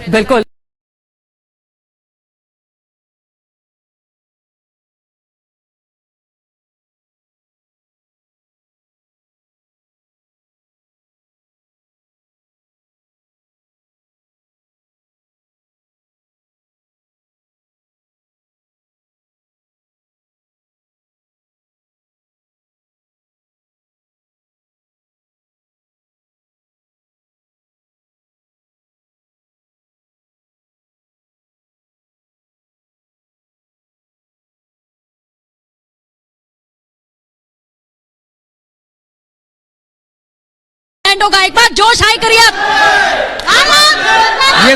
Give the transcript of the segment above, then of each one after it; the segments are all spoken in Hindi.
बिल्कुल। होगा, एक बार जोश हाई करिए आप। ये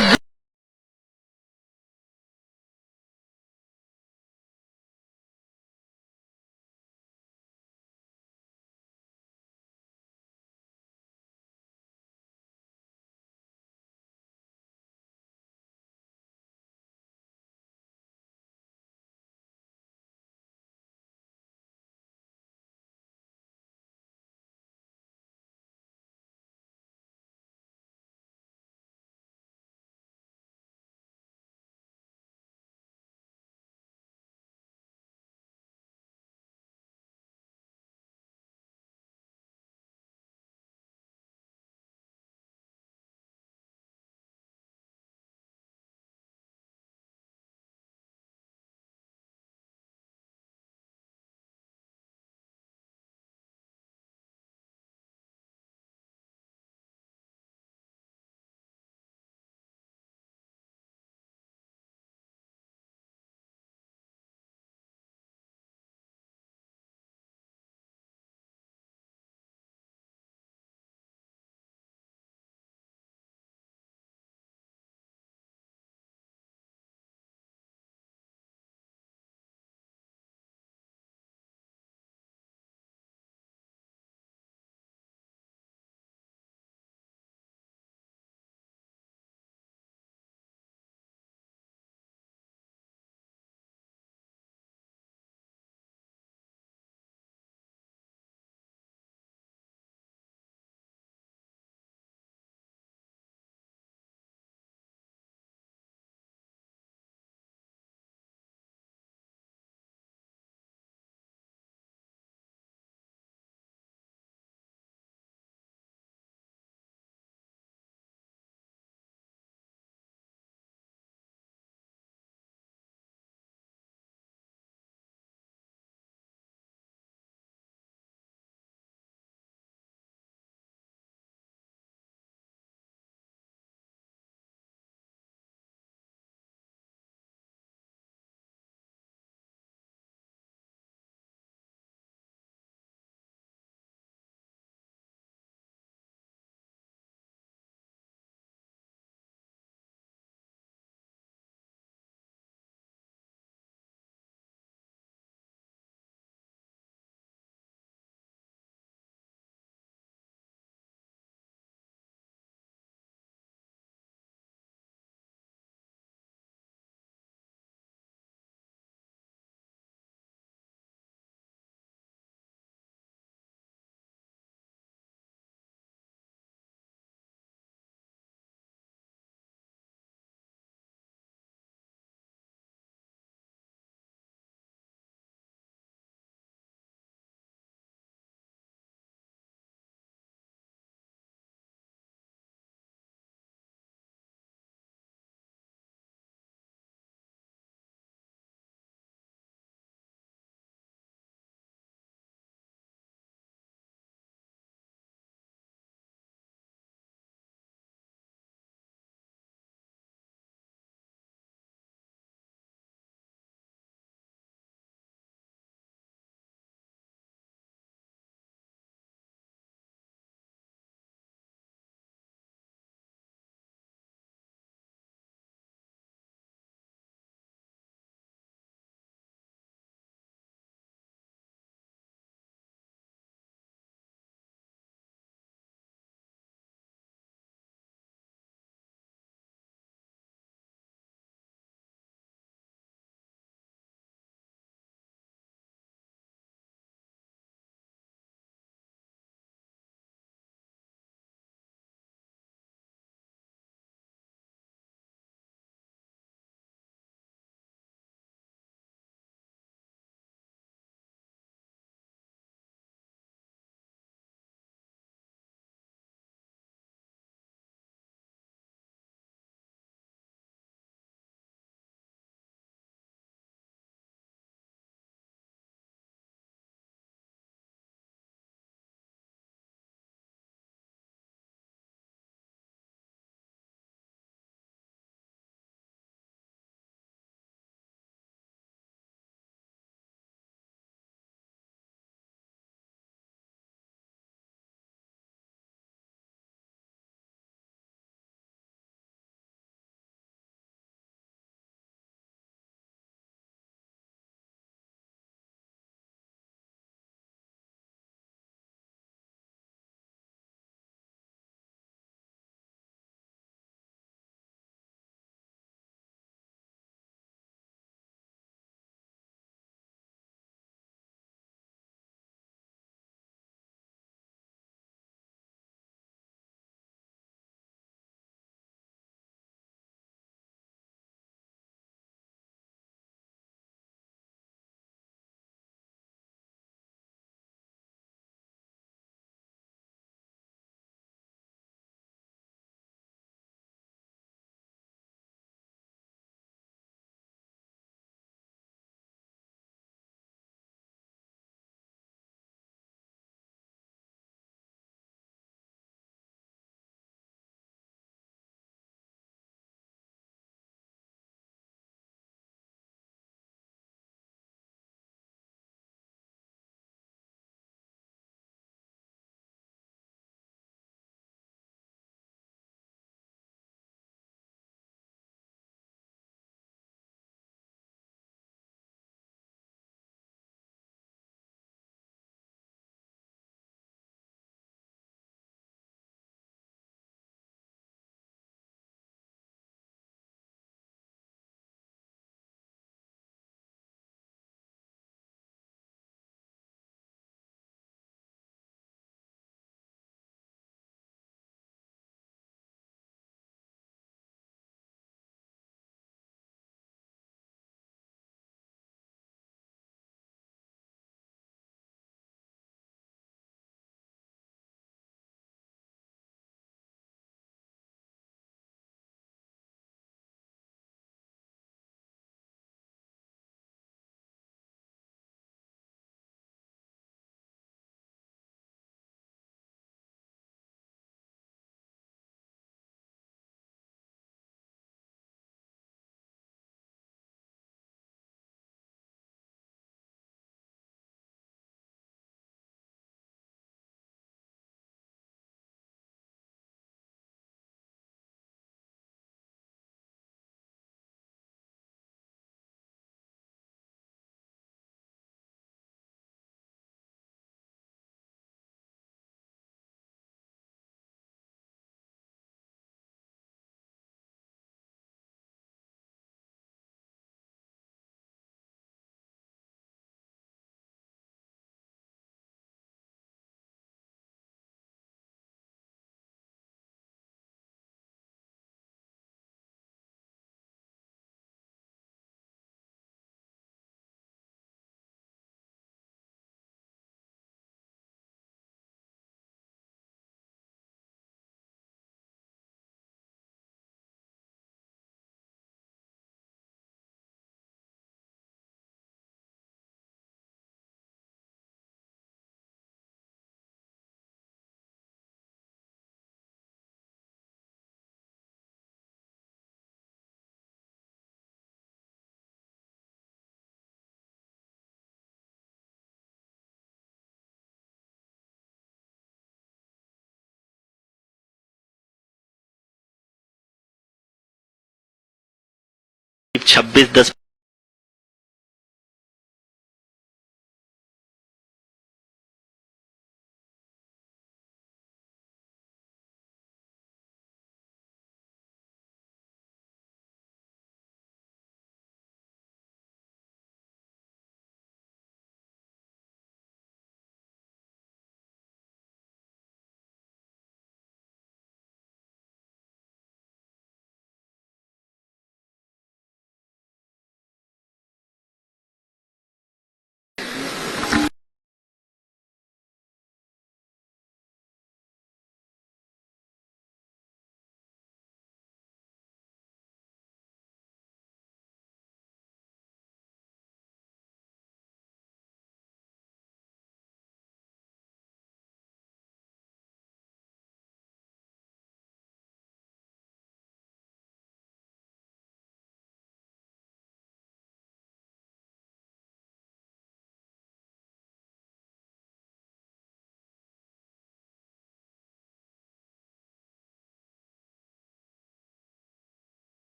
26-10।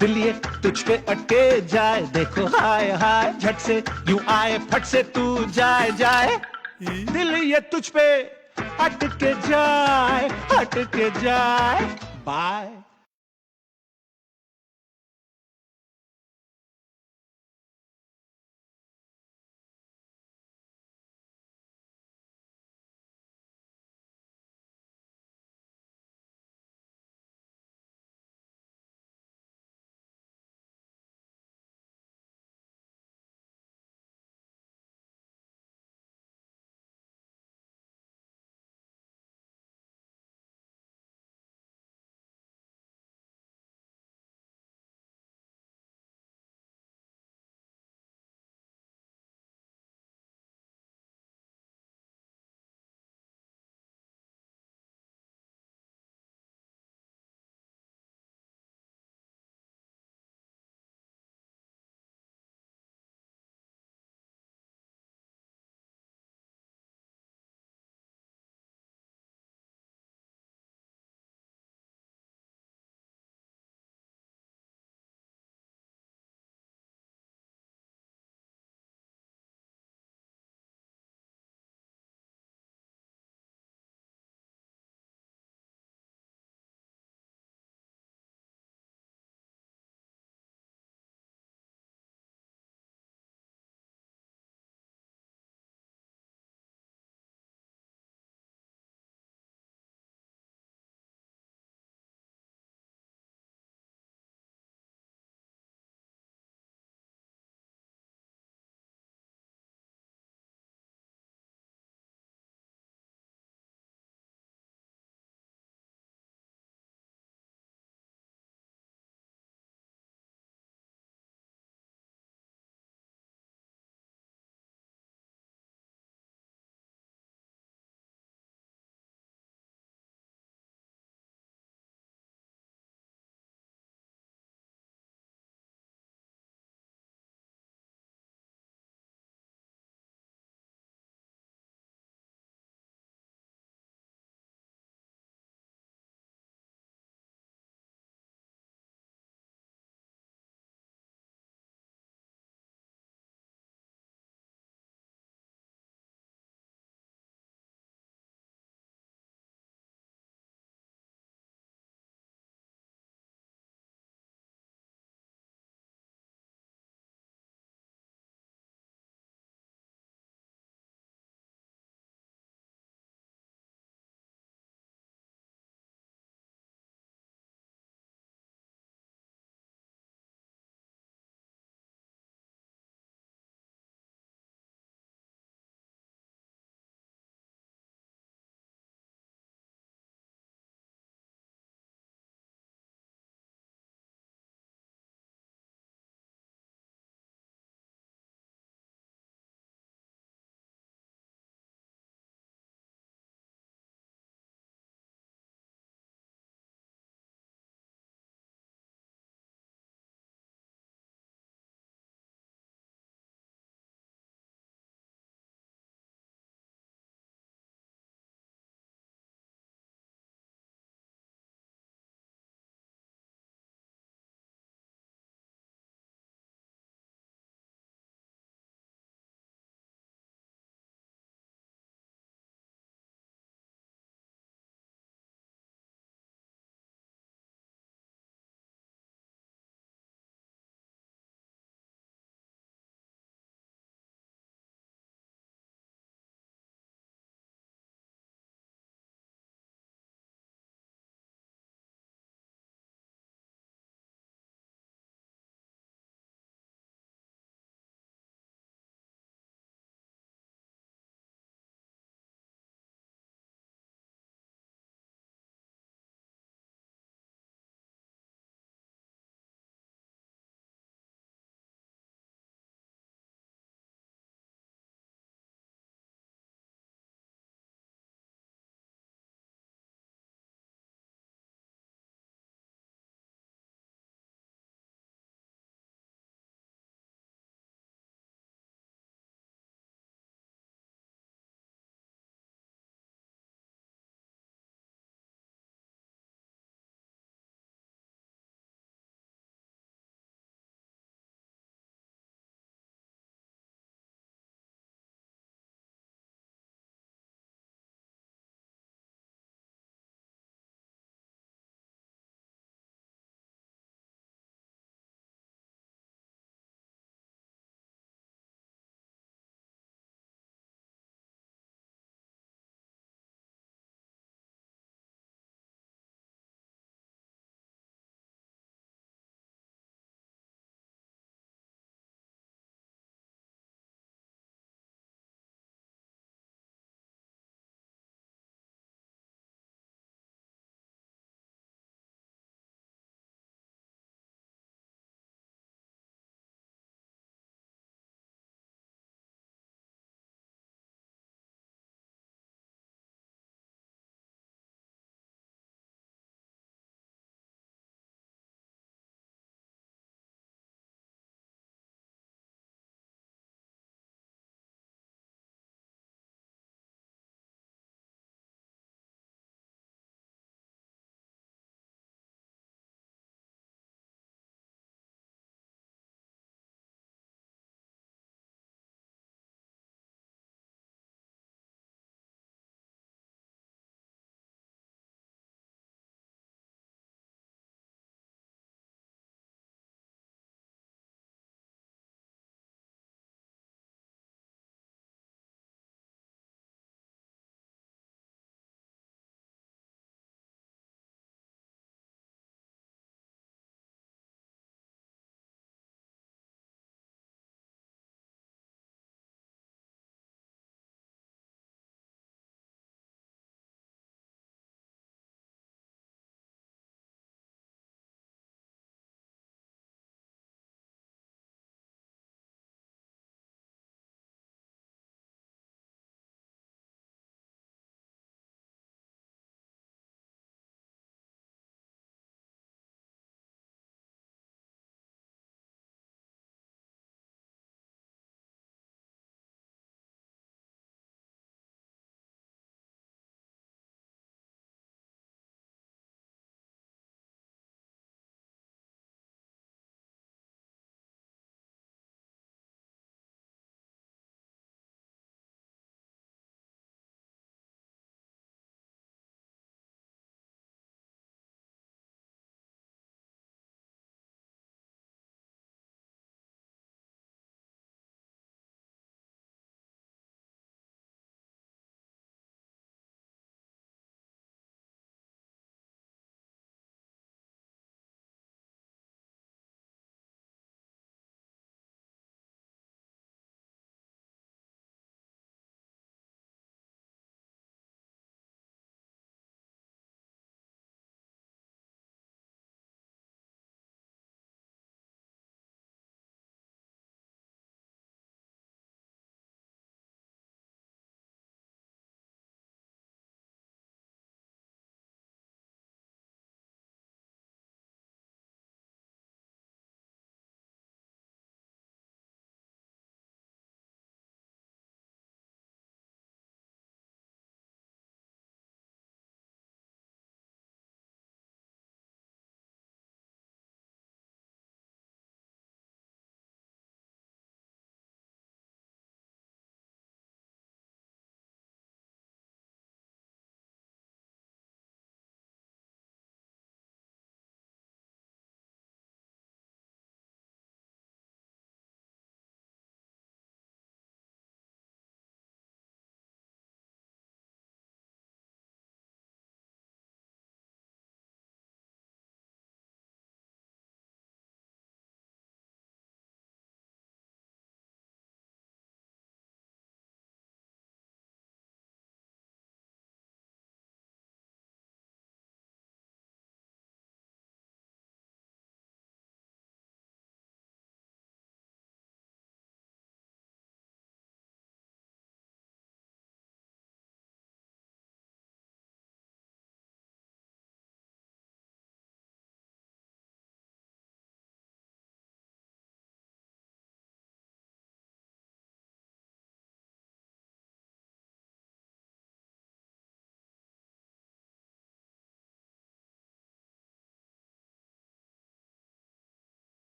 दिल ये तुझ पे अटके जाए, देखो हाय हाय झट से यूं आए, फट से तू जाए जाए। दिल ये तुझ पे अटके जाए, अटके जाए। Bye.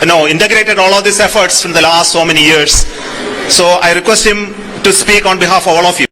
integrated all of these efforts in the last so many years. So I request him to speak on behalf of all of you.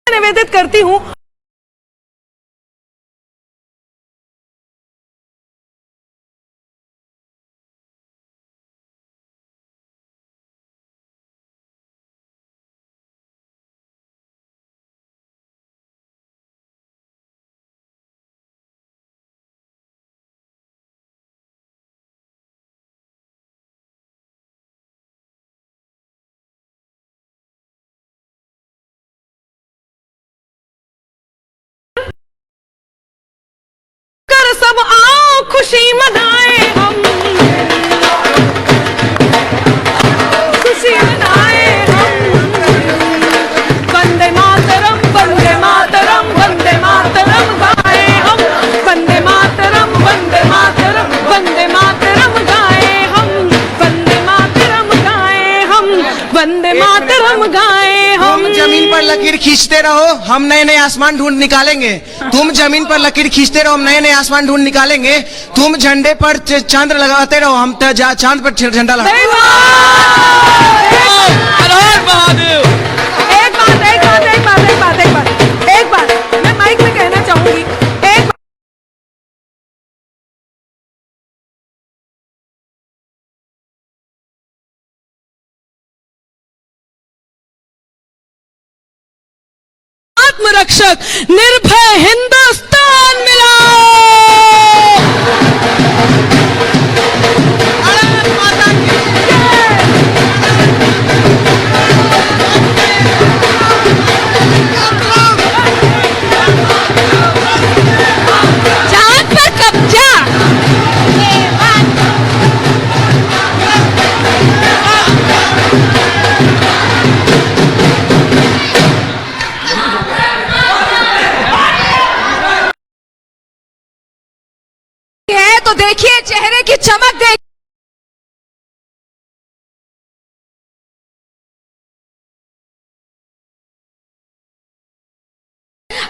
निवेदित करती हूं कर सब आओ खुशी मनाए हम खुशी मनाए हम वंदे मातरम वंदे मातरम वंदे मातरम गाए हम वंदे मातरम वंदे मातरम वंदे मातरम गाए हम वंदे मातरम गाए हम वंदे मातरम गाए हम। तुम जमीन पर लकीर खींचते रहो, हम नए नए आसमान ढूंढ निकालेंगे। तुम जमीन पर लकीर खींचते रहो, हम नए नए आसमान ढूंढ निकालेंगे। तुम झंडे पर चांद लगाते रहो, हम चांद पर झंडा लगाएंगे। आत्मरक्षक निर्भय हिंदुस्तान मिला। चांद पर कब्जा। है तो देखिए चेहरे की चमक देख।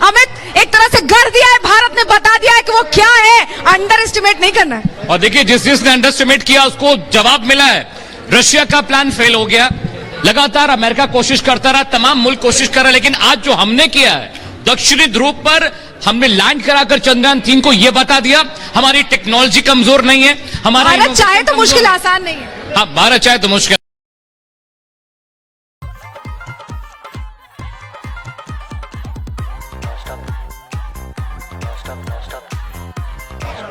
अमित, एक तरह से कर दिया है, भारत ने बता दिया है कि वो क्या है, अंडर एस्टिमेट नहीं करना है। और देखिए जिसने अंडर एस्टिमेट किया उसको जवाब मिला है। रशिया का प्लान फेल हो गया, लगातार अमेरिका कोशिश करता रहा, तमाम मुल्क कोशिश कर रहे, लेकिन आज जो हमने किया है दक्षिणी ध्रुव पर हमने लैंड कराकर चंद्रयान 3 को यह बता दिया हमारी टेक्नोलॉजी कमजोर नहीं है, हमारा भारत चाहे तो मुश्किल आसान नहीं है। हाँ, भारत चाहे तो मुश्किल।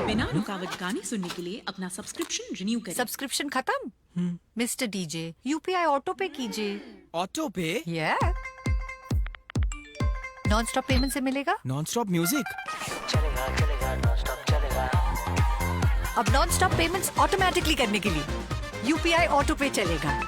बिना रुकावट गाने सुनने के लिए अपना सब्सक्रिप्शन रिन्यू करें। सब्सक्रिप्शन खत्म? मिस्टर डीजे, यूपीआई ऑटो पे कीजिए। ऑटो पे नॉन स्टॉप पेमेंट से मिलेगा नॉन स्टॉप म्यूजिक। अब नॉन स्टॉप पेमेंट्स ऑटोमेटिकली करने के लिए यूपीआई ऑटो पे चलेगा।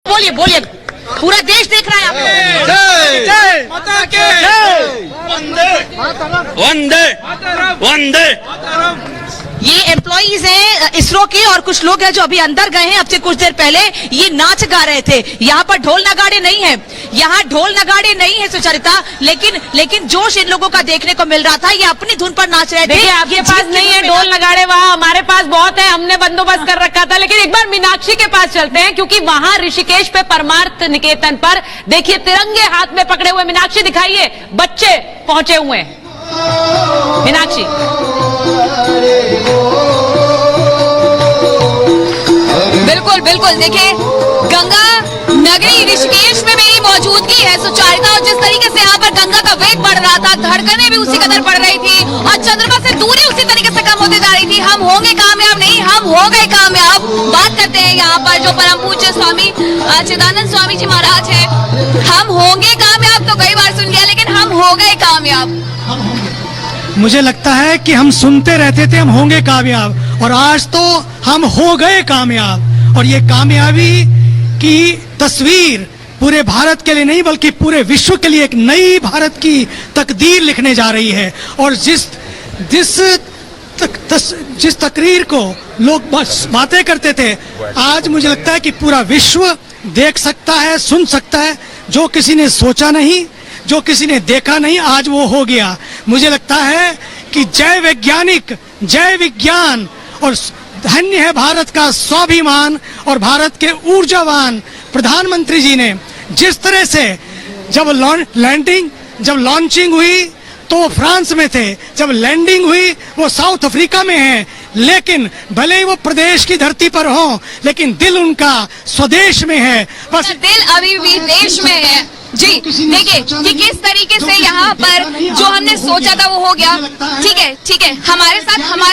बोलिए बोलिए, पूरा देश देख रहा है आपको। जय जय माता के जय। वंदे वंदे। ये एम्प्लॉइज हैं इसरो के और कुछ लोग हैं जो अभी अंदर गए हैं। अब से कुछ देर पहले ये नाच गा रहे थे। यहाँ पर ढोल नगाड़े नहीं है, यहाँ ढोल नगाड़े नहीं है सुचरिता, लेकिन जोश इन लोगों का देखने को मिल रहा था। ये अपनी धुन पर नाच रहे थे। देखिए आपके पास नहीं है ढोल नगाड़े, वहाँ हमारे पास बहुत है, हमने बंदोबस्त कर रखा था। लेकिन एक बार मीनाक्षी के पास चलते हैं, क्योंकि वहां ऋषिकेश पे परमार्थ निकेतन पर देखिए तिरंगे हाथ में पकड़े हुए, मीनाक्षी दिखाइए, बच्चे पहुंचे हुए हैं। मीनाक्षी, बिल्कुल बिल्कुल, देखिए गंगा नगरी ऋषिकेश में मेरी मौजूदगी है सुचारिता, और जिस तरीके से यहाँ पर गंगा का वेग बढ़ रहा था, धड़कनें भी उसी कदर बढ़ रही थी और चंद्रमा से दूरी उसी तरीके से कम होती जा रही थी। हम होंगे कामयाब नहीं, हम हो गए कामयाब। बात करते हैं यहाँ पर जो परम पूज्य स्वामी चिदानंद स्वामी जी महाराज है। हम होंगे कामयाब तो कई बार सुन लिया, लेकिन हम हो गए कामयाब। मुझे लगता है कि हम सुनते रहते थे हम होंगे कामयाब, और आज तो हम हो गए कामयाब। और ये कामयाबी की तस्वीर पूरे भारत के लिए नहीं बल्कि पूरे विश्व के लिए एक नई भारत की तकदीर लिखने जा रही है। और जिस तकरीर को लोग बातें करते थे, आज मुझे लगता है कि पूरा विश्व देख सकता है, सुन सकता है। जो किसी ने सोचा नहीं, जो किसी ने देखा नहीं, आज वो हो गया। मुझे लगता है कि जय वैज्ञानिक, जय विज्ञान, और धन्य है भारत का स्वाभिमान और भारत के ऊर्जावान प्रधानमंत्री जी ने जिस तरह से जब लॉन्चिंग हुई तो वो फ्रांस में थे, जब लैंडिंग हुई वो साउथ अफ्रीका में है, लेकिन भले ही वो प्रदेश की धरती पर हो, लेकिन दिल उनका स्वदेश में है। बस दिल अभी भी देश में है। जी देखिए कि किस तरीके से यहाँ पर जो हमने सोचा था वो हो गया। ठीक है, हमारे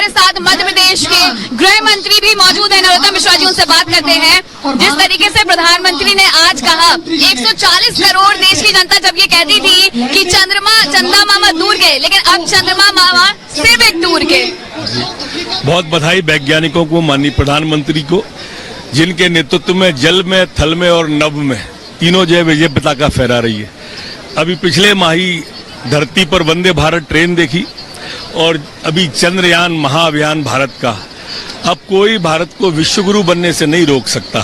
साथ मध्य प्रदेश के गृह मंत्री भी मौजूद है, नरोत्तम मिश्रा जी, उनसे बात करते हैं। जिस तरीके से प्रधानमंत्री ने आज कहा 140 करोड़ देश की जनता जब ये कहती थी कि चंदा मामा दूर गए, लेकिन अब चंद्रमा मामा सिर्फ एक दूर गए। बहुत बधाई वैज्ञानिकों को, माननीय प्रधानमंत्री को, जिनके नेतृत्व में जल में, थल में और नभ में तीनों जय विजय पताका फहरा रही है। अभी पिछले माह ही धरती पर वंदे भारत ट्रेन देखी, और अभी चंद्रयान महाअभियान भारत का। अब कोई भारत को विश्वगुरु बनने से नहीं रोक सकता।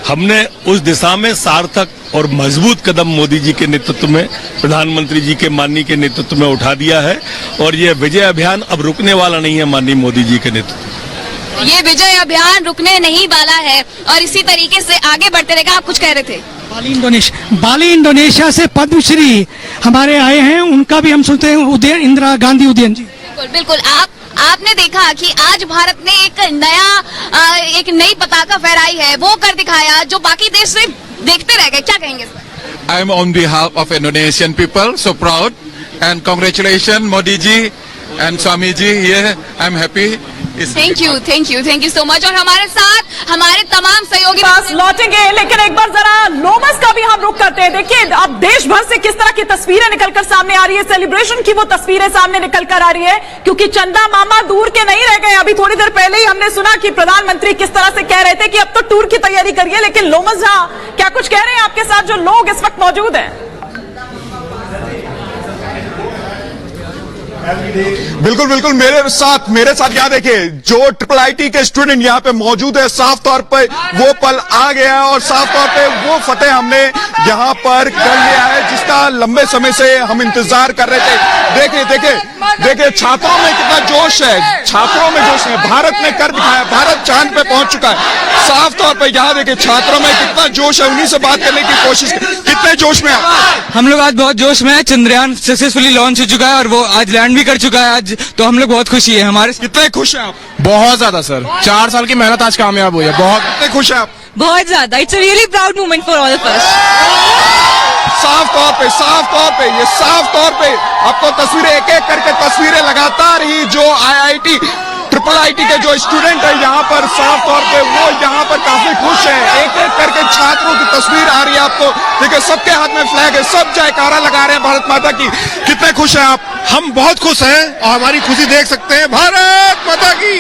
हमने उस दिशा में सार्थक और मजबूत कदम मोदी जी के नेतृत्व में, प्रधानमंत्री जी के माननीय के नेतृत्व में उठा दिया है और ये विजय अभियान अब रुकने वाला नहीं है माननीय मोदी जी के नेतृत्व। ये विजय अभियान रुकने नहीं वाला है और इसी तरीके से आगे बढ़ते रहेगा। आप कुछ कह रहे थे? बाली इंडोनेशिया से पद्मश्री हमारे आए हैं, उनका भी हम सुनते हैं। इंदिरा गांधी उदयन जी। बिल्कुल बिल्कुल। आपने देखा कि आज भारत ने एक नई पताका फहराई है, वो कर दिखाया जो बाकी देश से देखते रह गए। क्या कहेंगे इस पर? I am on behalf of Indonesian people so proud and congratulations Modi ji and Swami ji. Yeah, I am happy. Thank you so much. और हमारे साथ हमारे तमाम सहयोगी पास लौटेंगे, लेकिन एक बार जरा लोमस का भी हम रुख करते हैं। देखिए अब देश भर से किस तरह की तस्वीरें निकलकर सामने आ रही है, सेलिब्रेशन की वो तस्वीरें सामने निकलकर आ रही है, क्योंकि चंदा मामा दूर के नहीं रह गए। अभी थोड़ी देर पहले ही हमने सुना कि प्रधानमंत्री किस तरह से कह रहे थे कि अब तो टूर की तैयारी करिए, लेकिन लोमस झा क्या कुछ कह रहे हैं आपके साथ जो लोग इस वक्त मौजूद हैं? बिल्कुल बिल्कुल मेरे साथ यहाँ देखिए जो IIT के स्टूडेंट यहाँ पे मौजूद है, साफ तौर पे वो पल आ गया है और साफ तौर पे वो फतेह हमने यहाँ पर कर लिया है जिसका लंबे समय से हम इंतजार कर रहे थे। देखिए छात्रों में कितना जोश है, छात्रों में जोश है। भारत ने कर दिखाया, भारत चांद पे पहुंच चुका है। साफ तौर पे यहाँ देखिए छात्रों में कितना जोश है, उन्हीं से बात करने की कोशिश। कितने जोश में हम लोग आज बहुत जोश में है। चंद्रयान सक्सेसफुली लॉन्च हो चुका है और वो आज लैंड भी कर चुका है आज, तो हम लोग बहुत खुशी है। हमारे कितने खुश हैं आप? बहुत ज्यादा सर, 4 साल की मेहनत आज कामयाब हुई है। बहुत कितने खुश हैं आप? बहुत ज्यादा। It's a really proud moment for all of अस। साफ तौर पे आपको तस्वीरें एक एक करके तस्वीरें लगातार ही जो IIT के जो स्टूडेंट है यहाँ पर साफ तौर पे वो यहाँ पर काफी खुश है। एक एक करके छात्रों की तस्वीर आ रही है आपको। देखिए सबके हाथ में फ्लैग है, सब जयकारा लगा रहे हैं भारत माता की। कितने खुश हैं आप? हम बहुत खुश हैं और हमारी खुशी देख सकते हैं। भारत माता की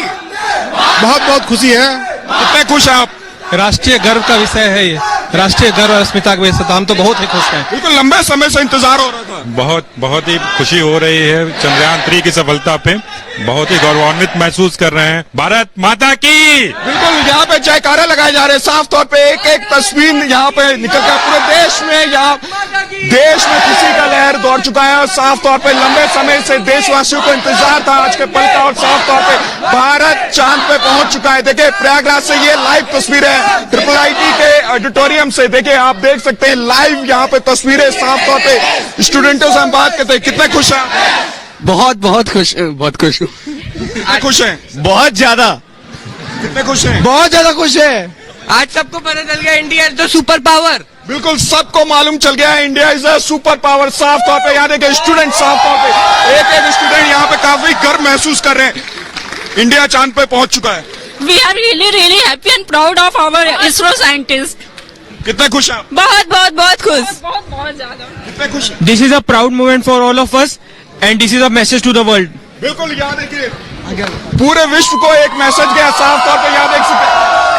बहुत खुशी है। कितने खुश हैं आप? राष्ट्रीय गर्व का विषय है ये, राष्ट्रीय गर्व और अस्मिता का विषय, तो हम तो बहुत ही खुश हैं। बिल्कुल लंबे समय से इंतजार हो रहा था। बहुत ही खुशी हो रही है चंद्रयान 3 की सफलता पे, बहुत ही गौरवान्वित महसूस कर रहे हैं। भारत माता की। बिल्कुल यहाँ पे जयकारा लगाए जा रहे हैं। साफ तौर पे एक एक तस्वीर यहाँ पे निकल कर पूरे देश में खुशी का लहर दौड़ चुका है। और साफ तौर पे लंबे समय से देशवासियों को इंतजार था आज के पल का और साफ तौर पे भारत चांद पे पहुंच चुका है। देखिए प्रयागराज से ये लाइव तस्वीर है IIT के ऑडिटोरियम से। देखिए आप देख सकते हैं लाइव यहाँ पे तस्वीरें। साफ तौर पे स्टूडेंटों से हम बात करते हैं। कितने खुश हैं? बहुत खुश हूँ। कितने खुश हैं? बहुत ज्यादा। कितने खुश हैं? बहुत ज्यादा खुश है। आज सबको पता चल गया India is the super power. बिल्कुल सबको मालूम चल गया है India is a super power. साफ तौर पे यहाँ देखिए स्टूडेंट, साफ तौर पे एक स्टूडेंट यहाँ पे काफी गर्व महसूस कर रहे हैं। इंडिया चांद पे पहुंच चुका है। We are really happy and proud of our ISRO scientist. कितने खुश हैं? बहुत खुश। बहुत ज्यादा। कितने खुश? This is a proud moment for all of us and this is a message to the world. बिल्कुल यहाँ देखिए पूरे विश्व को एक मैसेज गया। साफ तौर पे यहाँ देख सकते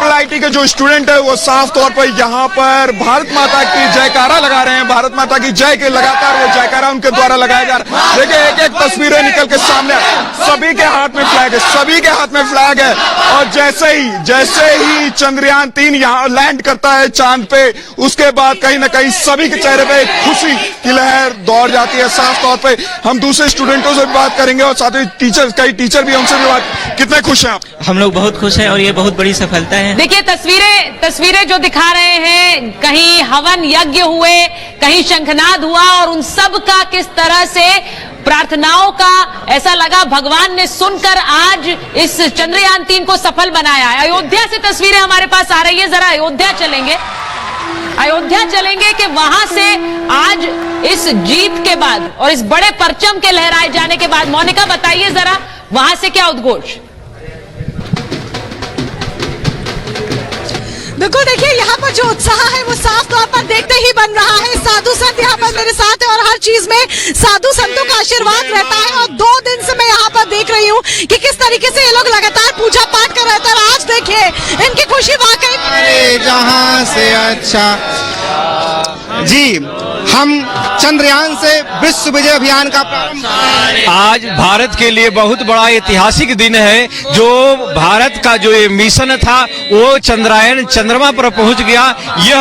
IIT के जो स्टूडेंट है वो साफ तौर पर यहाँ पर भारत माता की जयकारा लगा रहे हैं। भारत माता की जय के लगातार वो जयकारा उनके द्वारा लगाया जा रहा है। देखिए एक एक तस्वीरें निकल के सामने, सभी के हाथ में फ्लैग है, सभी के हाथ में फ्लैग है। और जैसे ही चंद्रयान 3 यहाँ लैंड करता है चांद पे, उसके बाद कहीं ना कहीं सभी के चेहरे पे खुशी की लहर दौड़ जाती है। साफ तौर पे हम दूसरे स्टूडेंटों से भी बात करेंगे और साथ ही कई टीचर भी हमसे भी बात। कितने खुश हैं आप? हम लोग बहुत खुश हैं और ये बहुत बड़ी सफलता है। देखिए तस्वीरें जो दिखा रहे हैं, कहीं हवन यज्ञ हुए, कहीं शंखनाद हुआ और उन सब का किस तरह से प्रार्थनाओं का ऐसा लगा भगवान ने सुनकर आज इस चंद्रयान 3 को सफल बनाया है। अयोध्या से तस्वीरें हमारे पास आ रही है, जरा अयोध्या चलेंगे कि वहां से आज इस जीत के बाद और इस बड़े परचम के लहराए जाने के बाद, मोनिका बताइए जरा वहां से क्या उद्घोष? बिल्कुल देखिए यहाँ पर जो उत्साह है वो साफ तौर पर देखते ही बन रहा है। साधु संत यहाँ पर मेरे साथ है और हर चीज में साधु संतों का आशीर्वाद रहता है। और 2 दिन से मैं यहाँ पर देख रही हूँ कि किस तरीके से ये लोग लगातार पूजा पाठ कर रहे थे। और आज देखिए इनकी खुशी वाकई जहाँ से अच्छा जी हम चंद्रयान से विश्व विजय अभियान का प्रारंभ। आज भारत के लिए बहुत बड़ा ऐतिहासिक दिन है। जो भारत का जो ये मिशन था वो चंद्रयान चंद्रमा पर पहुंच गया। यह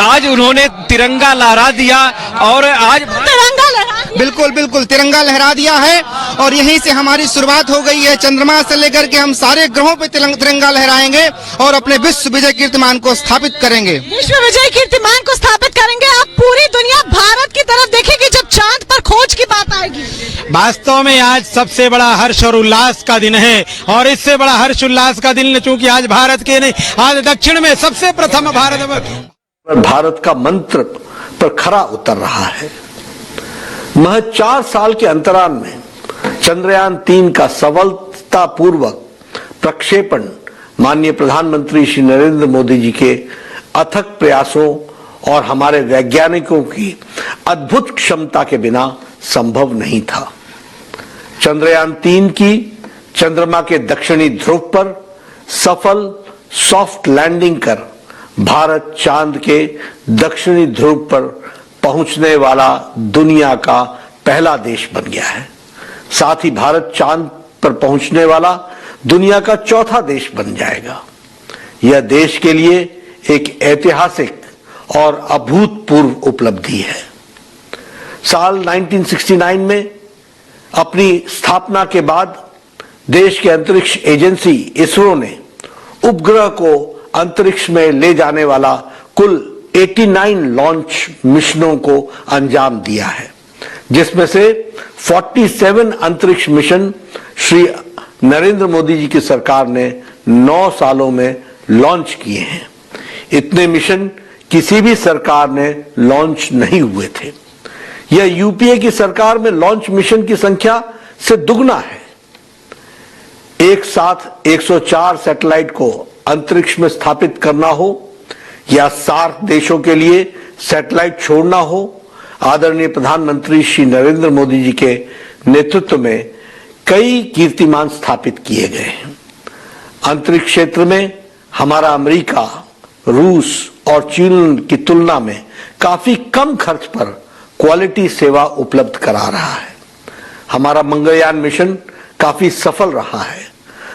आज उन्होंने तिरंगा लहरा दिया और आज तिरंगा लहरा, बिल्कुल बिल्कुल तिरंगा लहरा दिया है और यहीं से हमारी शुरुआत हो गई है। चंद्रमा से लेकर के हम सारे ग्रहों पे तिरंगा लहराएंगे और अपने विश्व विजय कीर्तिमान को स्थापित करेंगे। विश्व विजय कीर्तिमान को स्थापित करेंगे। अब पूरी दुनिया भारत की तरफ देखेगी जब चांद पर खोज की बात आएगी। वास्तव में आज सबसे बड़ा हर्ष और उल्लास का दिन है और इससे बड़ा हर्ष उल्लास का दिन चूंकि आज भारत के नहीं, आज दक्षिण में सबसे प्रथम भारत का मंत्र पर खरा उतर रहा है। महज 4 साल के अंतराल में चंद्रयान 3 का सफलतापूर्वक प्रक्षेपण माननीय प्रधानमंत्री श्री नरेंद्र मोदी जी के अथक प्रयासों और हमारे वैज्ञानिकों की अद्भुत क्षमता के बिना संभव नहीं था। चंद्रयान 3 की चंद्रमा के दक्षिणी ध्रुव पर सफल सॉफ्ट लैंडिंग कर भारत चांद के दक्षिणी ध्रुव पर पहुंचने वाला दुनिया का पहला देश बन गया है। साथ ही भारत चांद पर पहुंचने वाला दुनिया का चौथा देश बन जाएगा। यह देश के लिए एक ऐतिहासिक और अभूतपूर्व उपलब्धि है। साल 1969 में अपनी स्थापना के बाद देश के अंतरिक्ष एजेंसी इसरो ने उपग्रह को अंतरिक्ष में ले जाने वाला कुल 89 लॉन्च मिशनों को अंजाम दिया है, जिसमें से 47 अंतरिक्ष मिशन श्री नरेंद्र मोदी जी की सरकार ने 9 सालों में लॉन्च किए हैं। इतने मिशन किसी भी सरकार ने लॉन्च नहीं हुए थे। यह यूपीए की सरकार में लॉन्च मिशन की संख्या से दुगना है। एक साथ 104 सैटेलाइट को अंतरिक्ष में स्थापित करना हो या सार्क देशों के लिए सैटेलाइट छोड़ना हो, आदरणीय प्रधानमंत्री श्री नरेंद्र मोदी जी के नेतृत्व में कई कीर्तिमान स्थापित किए गए हैं। अंतरिक्ष क्षेत्र में हमारा अमेरिका, रूस और चीन की तुलना में काफी कम खर्च पर क्वालिटी सेवा उपलब्ध करा रहा है। हमारा मंगलयान मिशन काफी सफल रहा है।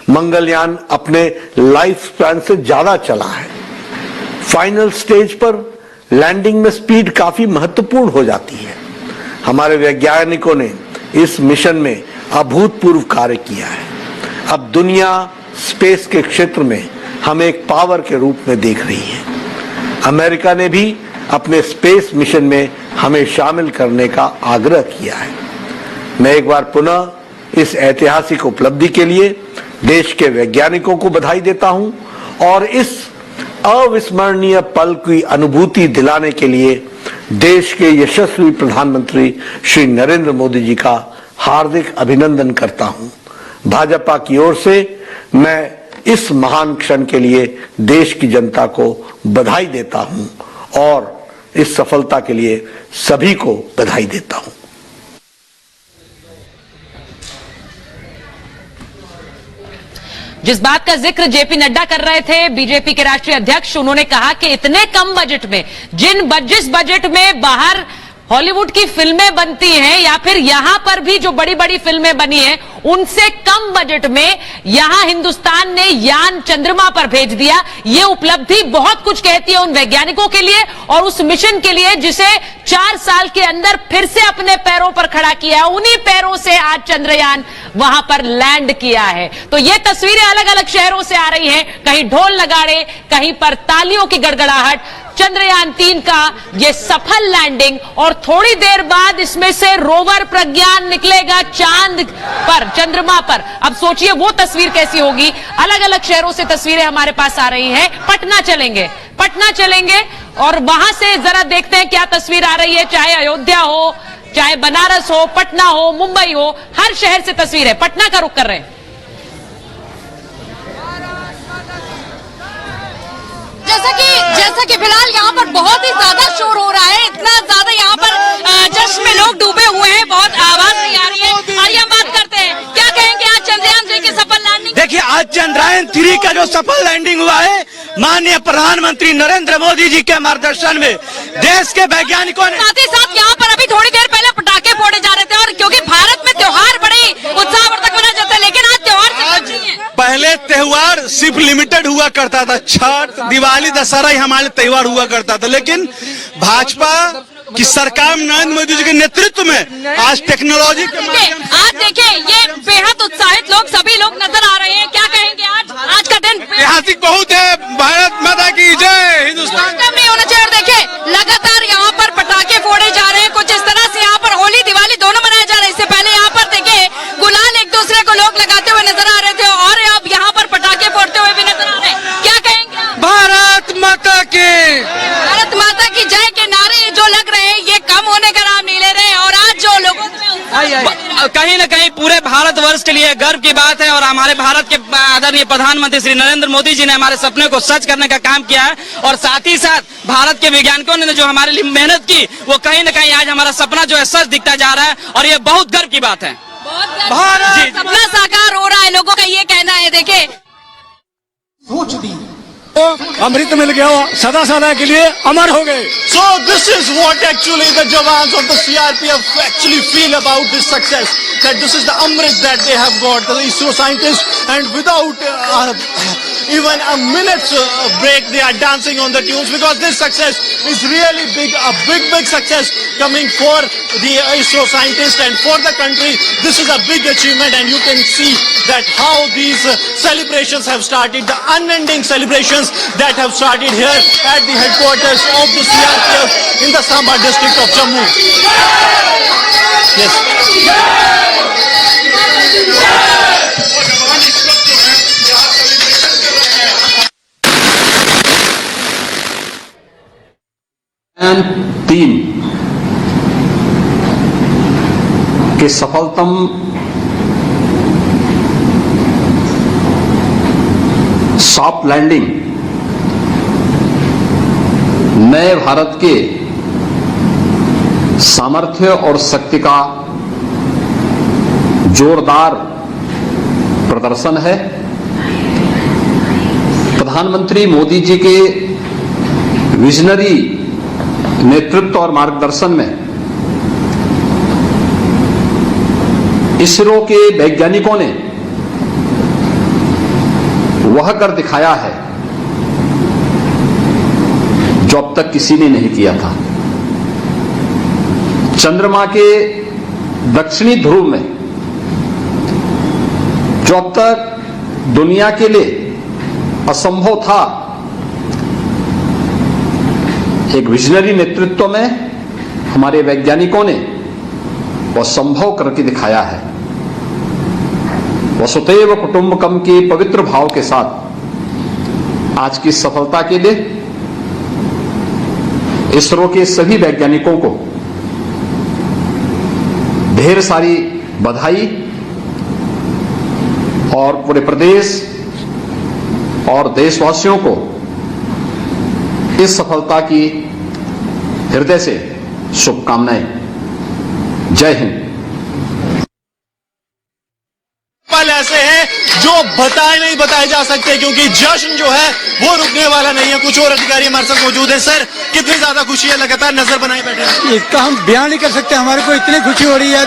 मंगलयान अपने लाइफ स्पैन से ज्यादा चला है। फाइनल स्टेज पर लैंडिंग में स्पीड काफी महत्वपूर्ण हो जाती है। हमारे वैज्ञानिकों ने इस मिशन में अभूतपूर्व कार्य किया है। अब दुनिया स्पेस के क्षेत्र में हमें एक पावर के रूप में देख रही है। अमेरिका ने भी अपने स्पेस मिशन में हमें शामिल करने का आग्रह किया है। मैं एक बार पुनः इस ऐतिहासिक उपलब्धि के लिए देश के वैज्ञानिकों को बधाई देता हूं और इस अविस्मरणीय पल की अनुभूति दिलाने के लिए देश के यशस्वी प्रधानमंत्री श्री नरेंद्र मोदी जी का हार्दिक अभिनंदन करता हूं। भाजपा की ओर से मैं इस महान क्षण के लिए देश की जनता को बधाई देता हूं और इस सफलता के लिए सभी को बधाई देता हूं। जिस बात का जिक्र जेपी नड्डा कर रहे थे, बीजेपी के राष्ट्रीय अध्यक्ष, उन्होंने कहा कि इतने कम बजट में जिस बजट में बाहर हॉलीवुड की फिल्में बनती हैं या फिर यहां पर भी जो बड़ी बड़ी फिल्में बनी हैं, उनसे कम बजट में यहां हिंदुस्तान ने यान चंद्रमा पर भेज दिया। यह उपलब्धि बहुत कुछ कहती है उन वैज्ञानिकों के लिए और उस मिशन के लिए जिसे 4 साल के अंदर फिर से अपने पैरों पर खड़ा किया। उन्हीं पैरों से आज चंद्रयान वहां पर लैंड किया है। तो ये तस्वीरें अलग अलग शहरों से आ रही हैं, कहीं ढोल नगाड़े, कहीं पर तालियों की गड़गड़ाहट। चंद्रयान 3 का ये सफल लैंडिंग और थोड़ी देर बाद इसमें से रोवर प्रज्ञान निकलेगा चांद पर, चंद्रमा पर। अब सोचिए वो तस्वीर कैसी होगी। अलग अलग शहरों से तस्वीरें हमारे पास आ रही हैं। पटना चलेंगे और वहां से जरा देखते हैं क्या तस्वीर आ रही है। चाहे अयोध्या हो, चाहे बनारस हो, पटना हो, मुंबई हो, हर शहर से तस्वीर है। पटना का रुख कर रहे हैं। जैसा कि फिलहाल यहाँ पर बहुत ही ज्यादा शोर हो रहा है, इतना ज्यादा यहाँ पर जश्न में लोग डूबे हुए हैं, बहुत आवाज नहीं आ रही है। आइए हम बात करते हैं, क्या कहेंगे आज चंद्रयान 3 की सफल लैंडिंग? देखिए, आज चंद्रयान 3 का जो सफल लैंडिंग हुआ है माननीय प्रधानमंत्री नरेंद्र मोदी जी के मार्गदर्शन में देश के वैज्ञानिकों ने साथ ही साथ यहाँ पर अभी थोड़ी देर पहले पटाखे फोड़े जा रहे थे, और क्योंकि भारत में त्योहार बड़े उत्साहवर्धक मनाया जाता है, लेकिन आज त्योहार से कुछ नहीं है। पहले त्योहार सिर्फ लिमिटेड हुआ करता था, छठ, दिवाली, दशहरा ही हमारे त्योहार हुआ करता था, लेकिन भाजपा की सरकार नरेंद्र मोदी जी के नेतृत्व में आज टेक्नोलॉजी के माध्यम से आज देखिए ये बेहद उत्साहित लोग सभी लोग नजर आ रहे हैं। क्या कहेंगे आज का दिन ऐतिहासिक बहुत है। भारत माता की जय। हिंदुस्तान नहीं होना चाहिए। और देखिए लगातार यहाँ पर पटाखे फोड़े जा रहे हैं, कुछ इस तरह से यहाँ पर होली दिवाली दोनों मनाया जा रहा है। इससे पहले यहाँ पर देखिए गुलाल एक दूसरे को लोग लगाते हुए नजर आ रहे थे, और अब यहाँ पर पटाखे फोड़ते हुए भी नजर आ रहे हैं। क्या कहेंगे आप? भारत माता की भारत माता की जय के नारे जो लग रहे हैं ये कम होने का नाम नहीं ले रहे हैं, और आज जो लोगों कहीं न कहीं पूरे भारतवर्ष के लिए गर्व की बात है। और हमारे भारत के आदरणीय प्रधानमंत्री श्री नरेंद्र मोदी जी ने हमारे सपने को सच करने का काम किया है, और साथ ही साथ भारत के वैज्ञानिकों ने जो हमारे लिए मेहनत की, वो कहीं न कहीं आज हमारा सपना जो है सच दिखता जा रहा है, और ये बहुत गर्व की बात है। भारत सपना साकार हो रहा है, लोगों का ये कहना है। देखिए सोच दी अमृत मिल गया, सदा सदा के लिए अमर हो गए। So this is what actually the jawans of the CRPF actually feel about this success. That this is the Amrit that they have got, the ISRO scientists, and without even a minute's break, they are dancing on the tunes, because this success is really big, a big success coming for the ISRO scientists and for the country. This is a big achievement, and you can see that how these celebrations have started, the unending celebrations that have started here at the headquarters of the CRPF in the Samba district of Jammu. Yes. तीन के सफलतम सॉफ्ट लैंडिंग नए भारत के सामर्थ्य और शक्ति का जोरदार प्रदर्शन है। प्रधानमंत्री मोदी जी के विजनरी नेतृत्व और मार्गदर्शन में इसरो के वैज्ञानिकों ने वह कर दिखाया है जो अब तक किसी ने नहीं किया था। चंद्रमा के दक्षिणी ध्रुव में जो अब तक दुनिया के लिए असंभव था, एक विजनरी नेतृत्व में हमारे वैज्ञानिकों ने वह संभव करके दिखाया है। वसुधैव कुटुंबकम के पवित्र भाव के साथ आज की सफलता के लिए इसरो के सभी वैज्ञानिकों को ढेर सारी बधाई, और पूरे प्रदेश और देशवासियों को इस सफलता की हृदय से शुभकामनाएं। जय हिंद। पल ऐसे हैं जो नहीं बताए जा सकते, क्योंकि जश्न जो है वो रुकने वाला नहीं है। कुछ और अधिकारी हमारे साथ मौजूद है। सर, कितनी ज्यादा खुशी है, लगातार नजर बनाए बैठे हैं। इसका हम बयान नहीं कर सकते। हमारे को इतनी खुशी हो रही है,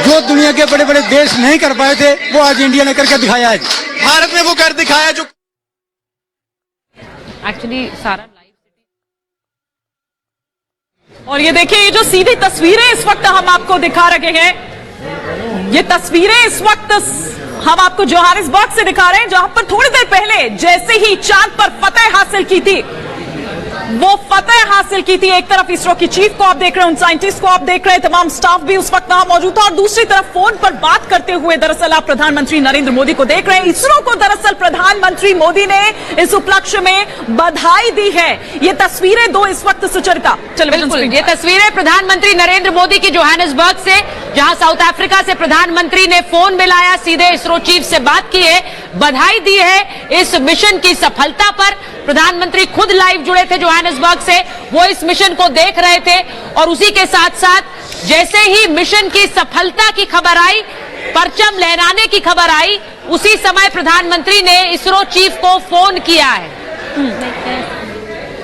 जो दुनिया के बड़े बड़े देश नहीं कर पाए थे वो आज इंडिया ने करके दिखाया है। भारत ने वो कर दिखाया जो एक्चुअली सारा लाइव। और ये देखिए, ये जो सीधी तस्वीरें इस वक्त हम आपको दिखा रहे हैं, ये तस्वीरें इस वक्त हम आपको जोहानिसबर्ग से दिखा रहे हैं, जहां पर थोड़ी देर पहले जैसे ही चांद पर फतेह हासिल की थी, वो फतेह हासिल की थी। एक तरफ इसरो की चीफ को आप देख रहे हैं, उन साइंटिस्ट को आप देख रहे हैं, तमाम स्टाफ भी उस वक्त वहां मौजूद था, और दूसरी तरफ फोन पर बात करते हुए दरअसल आप प्रधानमंत्री नरेंद्र मोदी को देख रहे हैं। इसरो को दरअसल प्रधानमंत्री मोदी ने इस उपलक्ष्य में बधाई दी है। ये तस्वीरें दो इस वक्त सुचरिता बिल्कुल, ये तस्वीरें प्रधानमंत्री नरेंद्र मोदी की जोहानिसबर्ग से, जहां साउथ अफ्रीका से प्रधानमंत्री ने फोन मिलाया, सीधे इसरो चीफ से बात की है, बधाई दी है इस मिशन की सफलता पर। प्रधानमंत्री खुद लाइव जुड़े थे जोहानिसबर्ग से, वो इस मिशन को देख रहे थे, और उसी के साथ साथ जैसे ही मिशन की सफलता की खबर आई, परचम लहराने की खबर आई, उसी समय प्रधानमंत्री ने इसरो चीफ को फोन किया है।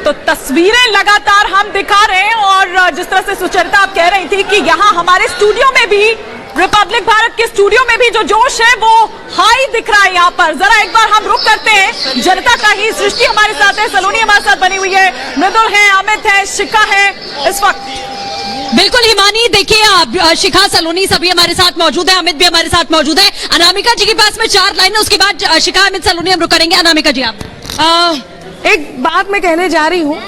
तो तस्वीरें लगातार हम दिखा रहे हैं और जिस तरह से सुचरिता आप कह रही थी कि यहाँ हमारे स्टूडियो में भी, रिपब्लिक भारत के स्टूडियो में भी जो जोश है वो हाई दिख रहा है यहाँ पर। जरा एक बार हम रुक करते हैं जनता का ही। सृष्टि हमारे साथ है, सलोनी हमारे साथ बनी हुई है, मृदुल है, अमित है, शिखा है इस वक्त। बिल्कुल हिमानी, देखिए आप शिखा, सलोनी सभी हमारे साथ मौजूद है, अमित भी हमारे साथ मौजूद है। अनामिका जी के पास में 4 लाइन है, उसके बाद शिखा, अमित, सलोनी हम रुक करेंगे। अनामिका जी आप। एक बात मैं कहने जा रही हूँ,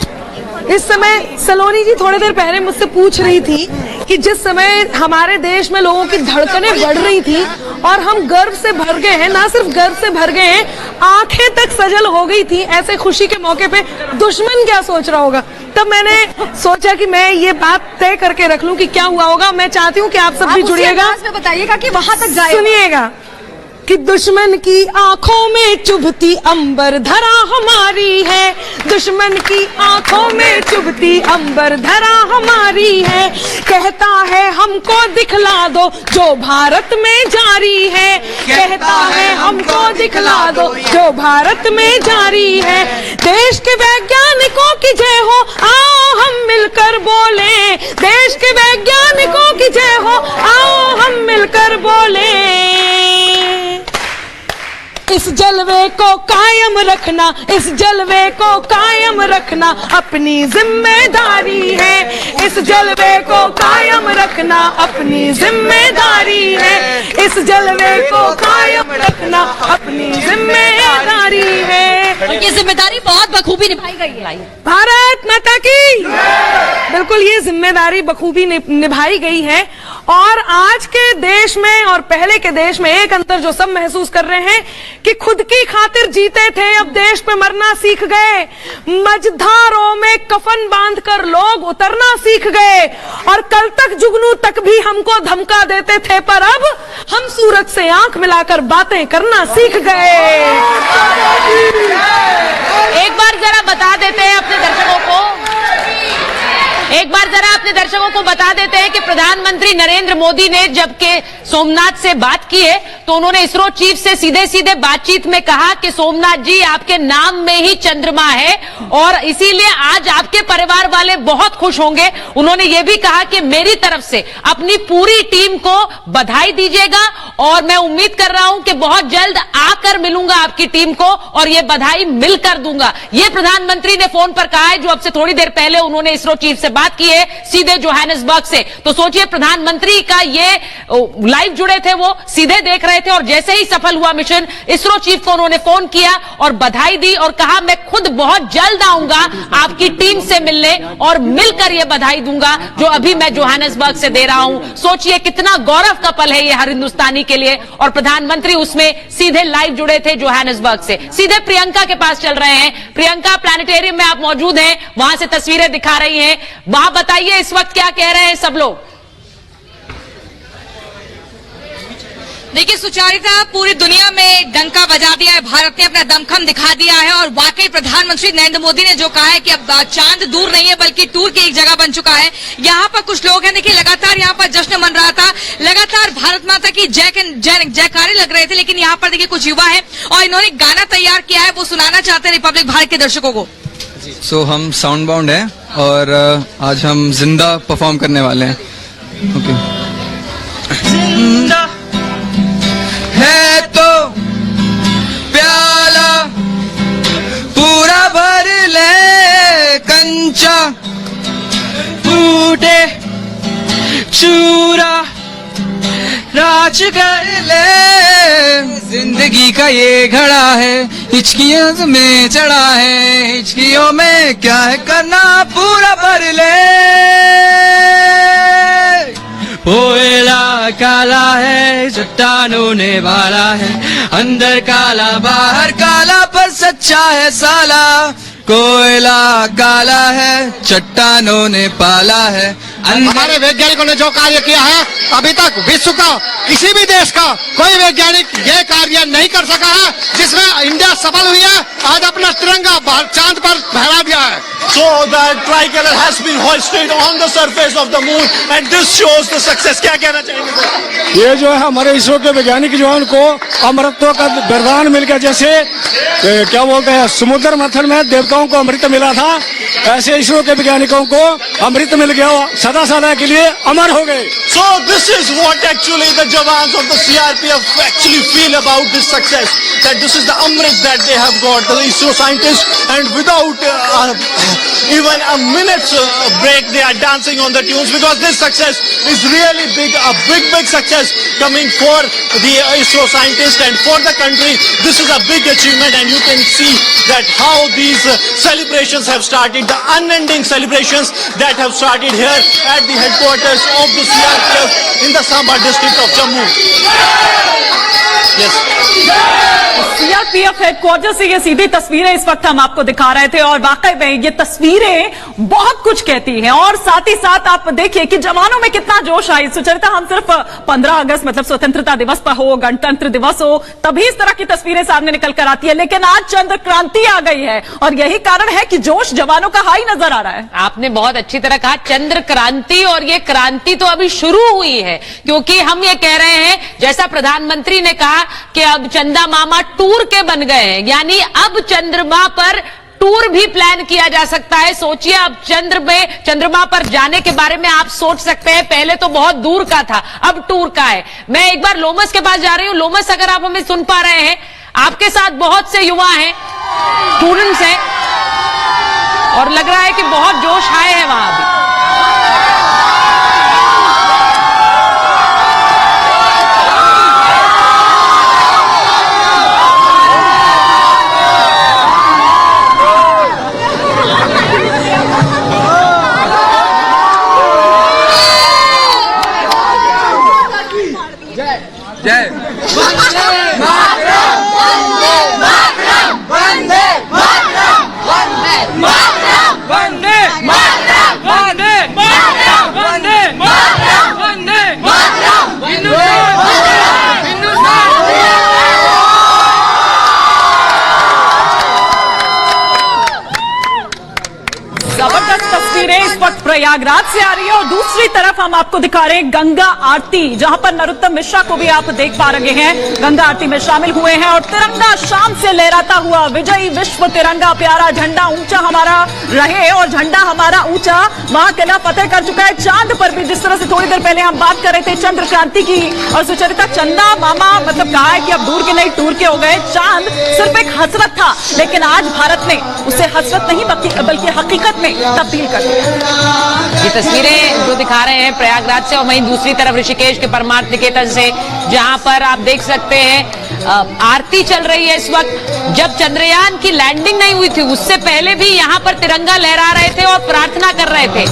इस समय सलोनी जी थोड़ी देर पहले मुझसे पूछ रही थी कि जिस समय हमारे देश में लोगों की धड़कनें बढ़ रही थी और हम गर्व से भर गए हैं, ना सिर्फ गर्व से भर गए हैं, आंखें तक सजल हो गई थी ऐसे खुशी के मौके पे, दुश्मन क्या सोच रहा होगा। तब मैंने सोचा कि मैं ये बात तय करके रख लूं कि क्या हुआ होगा। मैं चाहती हूँ कि आप सब भी जुड़िएगा, बताइएगा कि वहां तक जाए। सुनिएगा कि दुश्मन की आंखों में चुभती अंबर धरा हमारी है, दुश्मन की आंखों में चुभती अंबर धरा हमारी है, कहता है हमको दिखला दो जो भारत में जारी है, कहता है हमको दिखला दो जो भारत में जारी है। देश के वैज्ञानिकों की जय हो, आओ हम मिलकर बोले, देश के वैज्ञानिकों की जय हो, आओ हम मिलकर बोले। इस जलवे को कायम रखना, इस जलवे को कायम रखना अपनी जिम्मेदारी है, इस जलवे को कायम रखना अपनी जिम्मेदारी है, इस जलवे को कायम रखना अपनी जिम्मेदारी है। और ये जिम्मेदारी बहुत बखूबी निभाई गई है। भारत माता की बिल्कुल ये जिम्मेदारी बखूबी निभाई गई है। और आज के देश में और पहले के देश में एक अंतर जो सब महसूस कर रहे हैं कि खुद की खातिर जीते थे, अब देश पे मरना सीख गए। मझधारों में कफन बांधकर लोग उतरना सीख गए और कल तक जुगनू तक भी हमको धमका देते थे, पर अब हम सूरज से आंख मिलाकर बातें करना सीख गए। एक बार जरा बता देते हैं अपने दर्शकों को, एक बार जरा अपने दर्शकों को बता देते हैं कि प्रधानमंत्री नरेंद्र मोदी ने जब के सोमनाथ से बात की है तो उन्होंने इसरो चीफ से सीधे सीधे बातचीत में कहा कि सोमनाथ जी आपके नाम में ही चंद्रमा है और इसीलिए आज आपके परिवार वाले बहुत खुश होंगे। उन्होंने ये भी कहा कि मेरी तरफ से अपनी पूरी टीम को बधाई दीजिएगा और मैं उम्मीद कर रहा हूं कि बहुत जल्द आकर मिलूंगा आपकी टीम को और ये बधाई मिलकर दूंगा। ये प्रधानमंत्री ने फोन पर कहा है, जो अब से थोड़ी देर पहले उन्होंने इसरो चीफ से बात की है सीधे जोहानिसबर्ग से। तो सोचिए प्रधानमंत्री का ये लाइव जुड़े थे, वो सीधे देख रहे थे और जैसे ही सफल हुआ मिशन, इसरो चीफ को उन्होंने फोन किया और बधाई दी और कहा मैं खुद बहुत जल्द आऊंगा आपकी टीम से मिलने और मिलकर ये बधाई दूंगा जो अभी मैं जोहानिसबर्ग से दे रहा हूं। सोचिए कितना गौरव का पल है ये हर हिंदुस्तानी के लिए। और प्रधानमंत्री उसमें सीधे लाइव जुड़े थे जोहानिसबर्ग से। सीधे प्रियंका के पास चल रहे हैं। प्रियंका, प्लैनेटेरियम में आप मौजूद हैं, वहां से तस्वीरें दिखा रही हैं, वहां बताइए इस वक्त क्या कह रहे हैं सब लोग। देखिए सुचारिता, पूरी दुनिया में डंका बजा दिया है, भारत ने अपना दमखम दिखा दिया है और वाकई प्रधानमंत्री नरेंद्र मोदी ने जो कहा है कि अब चांद दूर नहीं है बल्कि टूर की एक जगह बन चुका है। यहाँ पर कुछ लोग हैं, देखिए लगातार यहाँ पर जश्न मन रहा था, लगातार भारत माता की जयकारे लग रहे थे, लेकिन यहाँ पर देखिए कुछ युवा है और इन्होंने गाना तैयार किया है, वो सुनाना चाहते हैं रिपब्लिक भारत के दर्शकों को। सो हम साउंड बाउंड है और आज हम जिंदा परफॉर्म करने वाले हैं। जिंदा है तो प्याला पूरा भर ले, कंचा फूटे चूरा राज कर ले। जिंदगी का ये घड़ा है, हिचकियों में चढ़ा है, हिचकियों में क्या है करना पूरा भर ले। कोयला काला है, चट्टानों ने वाला है, अंदर काला बाहर काला पर सच्चा है साला। कोयला काला है, चट्टानों ने पाला है। हमारे वैज्ञानिकों ने जो कार्य किया है, अभी तक विश्व का किसी भी देश का कोई वैज्ञानिक ये कार्य नहीं कर सका है, जिसमें इंडिया सफल हुई है। आज अपना तिरंगा चांद पर फहरा दिया है। So the tricolor has been hoisted on the surface of the moon and this shows the success. क्या कहना चाहेंगे? ये जो है हमारे इसरो के वैज्ञानिक जो है उनको अमृतत्व का वरदान मिल गया। जैसे क्या बोलते हैं, समुद्र मंथन में देवताओं को अमृत मिला था, ऐसे इसरो के वैज्ञानिकों को अमृत मिल गया, सदा सदा के लिए अमर हो गए। So this is what actually the jawans of the CRPF actually feel about this success. That this is the Amrit that they have got, the ISRO scientists, and without even a minute's break, they are dancing on the tunes because this success is really big, a big success coming for the ISRO scientists and for the country. This is a big achievement, and you can see that how these celebrations have started, the unending celebrations that have started here at the headquarters of the CRPF in the Samba district of Jammu. Yes. CRPF headquarter से ये सीधी तस्वीरें इस वक्त हम आपको दिखा रहे थे और वाकई में ये तस्वीरें बहुत कुछ कहती हैं। और साथ ही साथ आप देखिए कि जवानों में कितना जोश आई। सुचरिता, हम सिर्फ 15 अगस्त मतलब स्वतंत्रता दिवस पर हो, गणतंत्र दिवस हो, तभी इस तरह की तस्वीरें सामने निकल कर आती है, लेकिन आज चंद्र क्रांति आ गई है और यही कारण है कि जोश जवानों का हाई नजर आ रहा है। आपने बहुत अच्छी तरह कहा, चंद्र क्रांति, और ये क्रांति तो अभी शुरू हुई है, क्योंकि हम ये कह रहे हैं, जैसा प्रधानमंत्री ने कहा कि अब चंदा मामा टूर के बन गए हैं, यानी अब चंद्रमा पर टूर भी प्लान किया जा सकता है। सोचिए, अब चंद्रमा पर जाने के बारे में आप सोच सकते हैं, पहले तो बहुत दूर का था, अब टूर का है। मैं एक बार लोमस के पास जा रही हूं। लोमस, अगर आप हमें सुन पा रहे हैं, आपके साथ बहुत से युवा हैं, स्टूडेंट्स हैं, और लग रहा है कि बहुत जोश आए हैं वहां भी। जबरदस्त तस्वीरें इस वक्त प्रयागराज से आ रही है और दूसरी तरफ हम आपको दिखा रहे हैं गंगा आरती, जहां पर नरोत्तम मिश्रा को भी आप देख पा रहे हैं, गंगा आरती में शामिल हुए हैं और तिरंगा शाम से लहराता हुआ, विजयी विश्व तिरंगा, प्यारा झंडा ऊंचा हमारा रहे और झंडा हमारा ऊंचा महाकिला फतेह कर चुका है। चांद पर भी, जिस तरह से थोड़ी देर पहले हम बात कर रहे थे चंद्र क्रांति की, और सुचरिता, चंदा मामा मतलब कहा है कि अब दूर के नहीं टूर के हो गए। चांद सिर्फ एक हसरत था, लेकिन आज भारत ने उसे हसरत नहीं बल्कि हकीकत में तब्दील कर दिया। ये तस्वीरें जो दिखा रहे हैं प्रयागराज से, और वहीं दूसरी तरफ ऋषिकेश के परमार्थ निकेतन से, जहां पर आप देख सकते हैं आरती चल रही है इस वक्त। जब चंद्रयान की लैंडिंग नहीं हुई थी, उससे पहले भी यहां पर तिरंगा लहरा रहे थे और प्रार्थना कर रहे थे।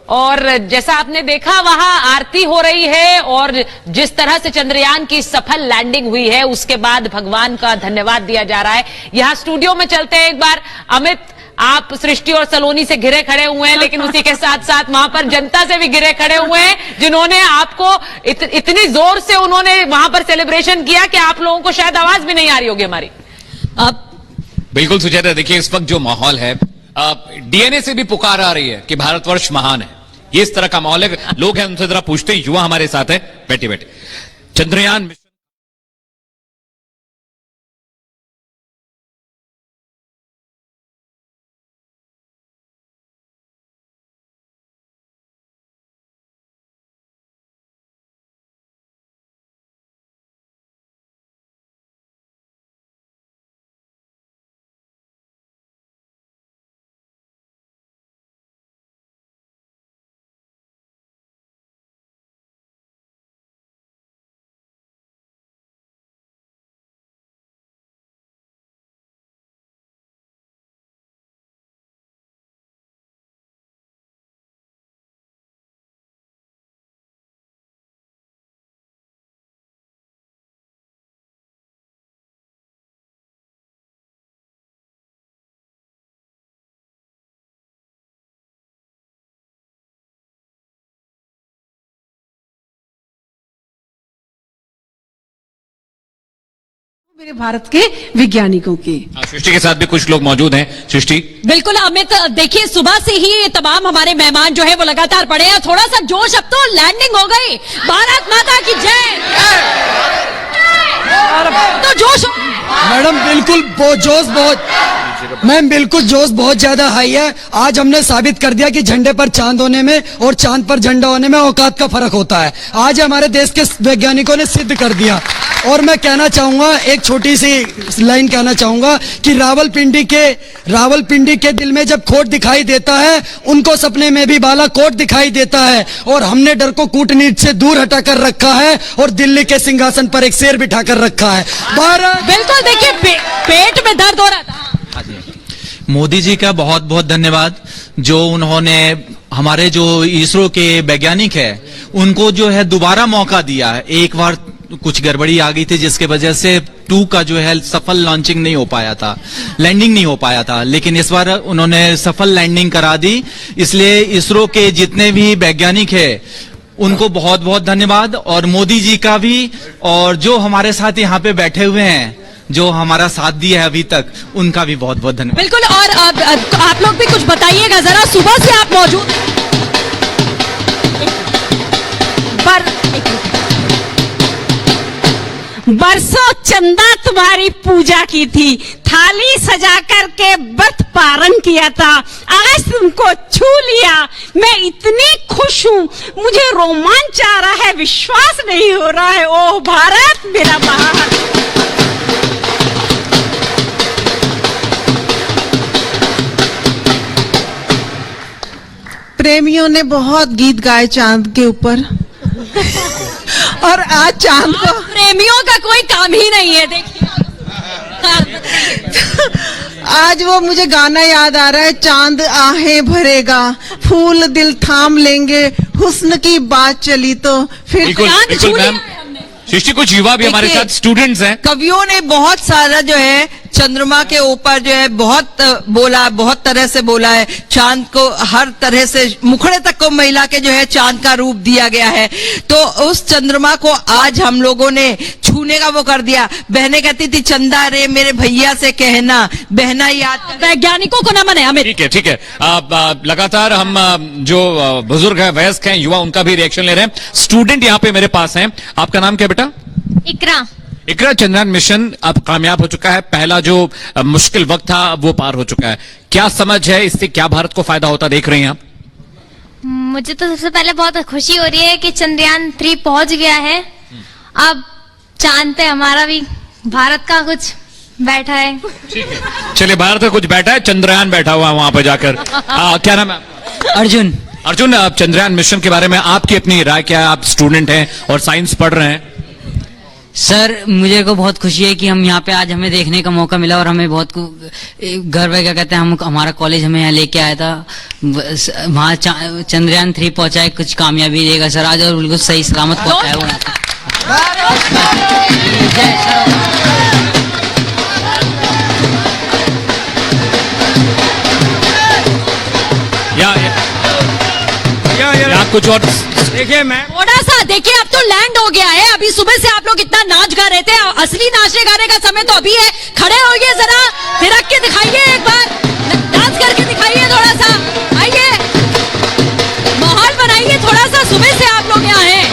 और जैसा आपने देखा वहां आरती हो रही है और जिस तरह से चंद्रयान की सफल लैंडिंग हुई है उसके बाद भगवान का धन्यवाद दिया जा रहा है। यहां स्टूडियो में चलते हैं एक बार। अमित, आप सृष्टि और सलोनी से घिरे खड़े हुए हैं, लेकिन उसी के साथ साथ वहां पर जनता से भी घिरे खड़े हुए हैं जिन्होंने आपको इतनी जोर से उन्होंने वहां पर सेलिब्रेशन किया कि आप लोगों को शायद आवाज भी नहीं आ रही होगी हमारी। बिल्कुल सुचेता, देखिए इस वक्त जो माहौल है, डीएनए से भी पुकार आ रही है कि भारतवर्ष महान है। ये इस तरह का माहौल है। लोग हैं, उनसे जरा पूछते हैं। युवा हमारे साथ है, बैठे बैठे। चंद्रयान मिशन मेरे भारत के वैज्ञानिकों की। सृष्टि के साथ भी कुछ लोग मौजूद हैं। सृष्टि, बिल्कुल अमित, देखिए सुबह से ही तमाम हमारे मेहमान जो है वो लगातार पड़े हैं। थोड़ा सा जोश, अब तो लैंडिंग हो गई। भारत माता की जय। तो जोश मैडम बिल्कुल जोश बहुत ज्यादा हाई है। आज हमने साबित कर दिया कि झंडे पर चांद होने में और चांद पर झंडा होने में औकात का फर्क होता है। आज हमारे देश के वैज्ञानिकों ने सिद्ध कर दिया। और मैं कहना चाहूंगा, एक छोटी सी लाइन कहना चाहूंगा कि रावलपिंडी के दिल में जब खोट दिखाई देता है, उनको सपने में भी बालाकोट दिखाई देता है। और हमने डर को कूटनीति से दूर हटाकर रखा है और दिल्ली के सिंहासन पर एक शेर बिठाकर रखा है। बिल्कुल, देखिए पेट में दर्द हो रहा था। मोदी जी का बहुत बहुत धन्यवाद, जो उन्होंने हमारे जो इसरो के वैज्ञानिक है उनको जो है दोबारा मौका दिया है। एक बार कुछ गड़बड़ी आ गई थी जिसके वजह से 2 का जो है सफल लॉन्चिंग नहीं हो पाया था, लैंडिंग नहीं हो पाया था, लेकिन इस बार उन्होंने सफल लैंडिंग करा दी। इसलिए इसरो के जितने भी वैज्ञानिक है उनको बहुत बहुत धन्यवाद, और मोदी जी का भी, और जो हमारे साथ यहाँ पे बैठे हुए हैं जो हमारा साथ दिया है अभी तक, उनका भी बहुत बहुत धन्यवाद। बिल्कुल, और आप लोग भी कुछ बताइएगा जरा। सुबह से आप मौजूद बरसों चंदा तुम्हारी पूजा की थी, थाली सजा करके व्रत पारण किया था, आज तुमको छू लिया। मैं इतनी खुश हूँ, मुझे रोमांच आ रहा है, विश्वास नहीं हो रहा है। ओह भारत मेरा महान। प्रेमियों ने बहुत गीत गाए चांद के ऊपर और आज चांद को, प्रेमियों का कोई काम ही नहीं है। देखिए आज वो मुझे गाना याद आ रहा है, चांद आहें भरेगा, फूल दिल थाम लेंगे, हुस्न की बात चली तो फिर बिल्कुल मैम। सृष्टि, कुछ युवा भी हमारे साथ स्टूडेंट्स हैं। कवियों ने बहुत सारा जो है चंद्रमा के ऊपर जो है बहुत बोला, बहुत तरह से बोला है। चांद को हर तरह से मुखड़े तक को महिला के जो है चांद का रूप दिया गया है। तो उस चंद्रमा को आज हम लोगों ने छू छूने का वो कर दिया। बहनें कहती थी चंदा रे मेरे भैया से कहना, बहना याद वैज्ञानिकों को नमन है अमित। ठीक है लगातार हम जो बुजुर्ग है, वयस्क हैं, युवा, उनका भी रिएक्शन ले रहे हैं। स्टूडेंट यहाँ पे मेरे पास हैं। आपका नाम क्या बेटा? इकरा, चंद्रयान मिशन अब कामयाब हो चुका है। पहला जो मुश्किल वक्त था वो पार हो चुका है। क्या समझ है इससे, क्या भारत को फायदा होता देख रहे हैं आप? मुझे तो सबसे पहले बहुत खुशी हो रही है कि चंद्रयान 3 पहुंच गया है। अब चांद पे हमारा भी भारत का कुछ बैठा है। ठीक है, चलिए, भारत का कुछ बैठा है, चंद्रयान बैठा हुआ है वहां पर जाकर। क्या नाम है? अर्जुन, आप चंद्रयान मिशन के बारे में आपकी अपनी राय क्या है? आप स्टूडेंट हैं और साइंस पढ़ रहे हैं। सर, मुझे को बहुत खुशी है कि हम यहाँ पे आज हमें देखने का मौका मिला और हमें बहुत गर्व है। क्या कहते हैं, हमारा कॉलेज हमें यहाँ लेके आया था, वहाँ चंद्रयान 3 पहुंचा है, कुछ कामयाबी देगा सर आज, और बिल्कुल सही सलामत पहुंचा है वो यहाँ पे। या कुछ और देखिए, मैं थोड़ा सा देखिए, अब तो लैंड हो गया है। अभी सुबह से आप लोग इतना नाच गा रहे थे, असली नाचने गाने का समय तो अभी है। खड़े होइए, जरा थिरक के दिखाइए, एक बार डांस करके दिखाइए, थोड़ा सा आइए, माहौल बनाइए थोड़ा सा। सुबह से आप लोग यहाँ हैं।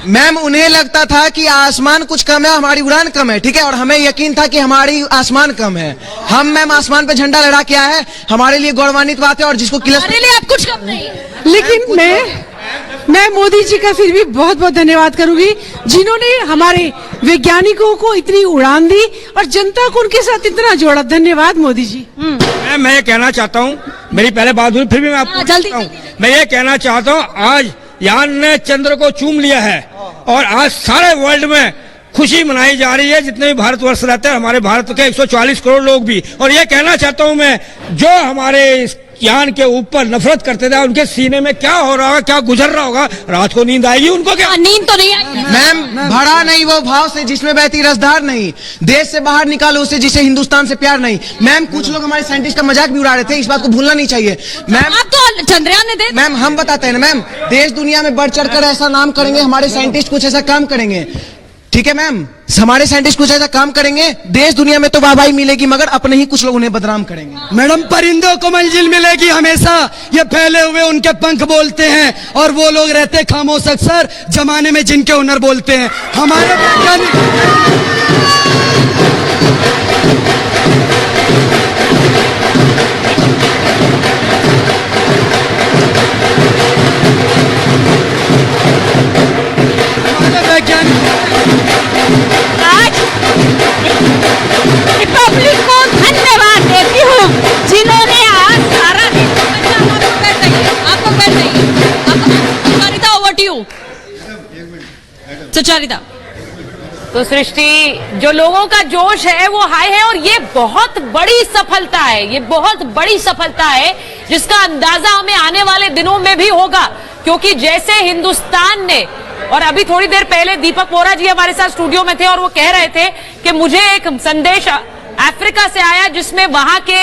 मैम, उन्हें लगता था कि आसमान कुछ कम है, हमारी उड़ान कम है, ठीक है, और हमें यकीन था कि हमारी आसमान कम है। हम मैम आसमान पे झंडा लहरा के आए हैं, हमारे लिए गौरवान्वित बात है। और जिसको हमारे लिए आप कुछ कम नहीं। लेकिन मैं मोदी जी का फिर भी बहुत बहुत धन्यवाद करूंगी, जिन्होंने हमारे वैज्ञानिकों को इतनी उड़ान दी और जनता को उनके साथ इतना जोड़ा। धन्यवाद मोदी जी। मैं ये कहना चाहता हूँ, मेरी पहले बात हुई, फिर भी मैं आपको जल्दी मैं ये कहना चाहता हूँ, आज यान ने चंद्र को चूम लिया है और आज सारे वर्ल्ड में खुशी मनाई जा रही है, जितने भी भारतवर्ष रहते हैं, हमारे भारत के 140 करोड़ लोग भी। और ये कहना चाहता हूं मैं, जो हमारे यान के ऊपर नफरत करते थे, उनके सीने में क्या हो रहा होगा, क्या गुजर रहा होगा, रात को नींद आएगी उनको? क्या नींद तो नहीं आएगी मैम। भरा नहीं वो भाव से जिसमें बहती रसधार नहीं, देश से बाहर निकालो उसे जिसे हिंदुस्तान से प्यार नहीं। मैम, कुछ लोग हमारे साइंटिस्ट का मजाक भी उड़ा रहे थे, इस बात को भूलना नहीं चाहिए मैम। आप तो चंद्रयान ने दे। मैम, हम बताते हैं ना मैम, देश दुनिया में बढ़ चढ़ कर ऐसा नाम करेंगे, हमारे साइंटिस्ट कुछ ऐसा काम करेंगे, ठीक है मैम, हमारे साइंटिस्ट कुछ ऐसा काम करेंगे, देश दुनिया में तो वाहवाही मिलेगी, मगर अपने ही कुछ लोग उन्हें बदनाम करेंगे। मैडम, परिंदों को मंजिल मिलेगी हमेशा, ये फैले हुए उनके पंख बोलते हैं और वो लोग रहते खामोश अक्सर, जमाने में जिनके हुनर बोलते हैं। हमारे रिपब्लिक को धन्यवाद देती हूँ, जिन्होंने आज सारा दिन। आपको कर चाहिए। Sucharita, over to you. Sucharita. तो सृष्टि, जो लोगों का जोश है वो हाई है, और ये बहुत बड़ी सफलता है, ये बहुत बड़ी सफलता है, जिसका अंदाजा हमें आने वाले दिनों में भी होगा। क्योंकि जैसे हिंदुस्तान ने, और अभी थोड़ी देर पहले दीपक बोरा जी हमारे साथ स्टूडियो में थे और वो कह रहे थे कि मुझे एक संदेश अफ्रीका से आया, जिसमें वहां के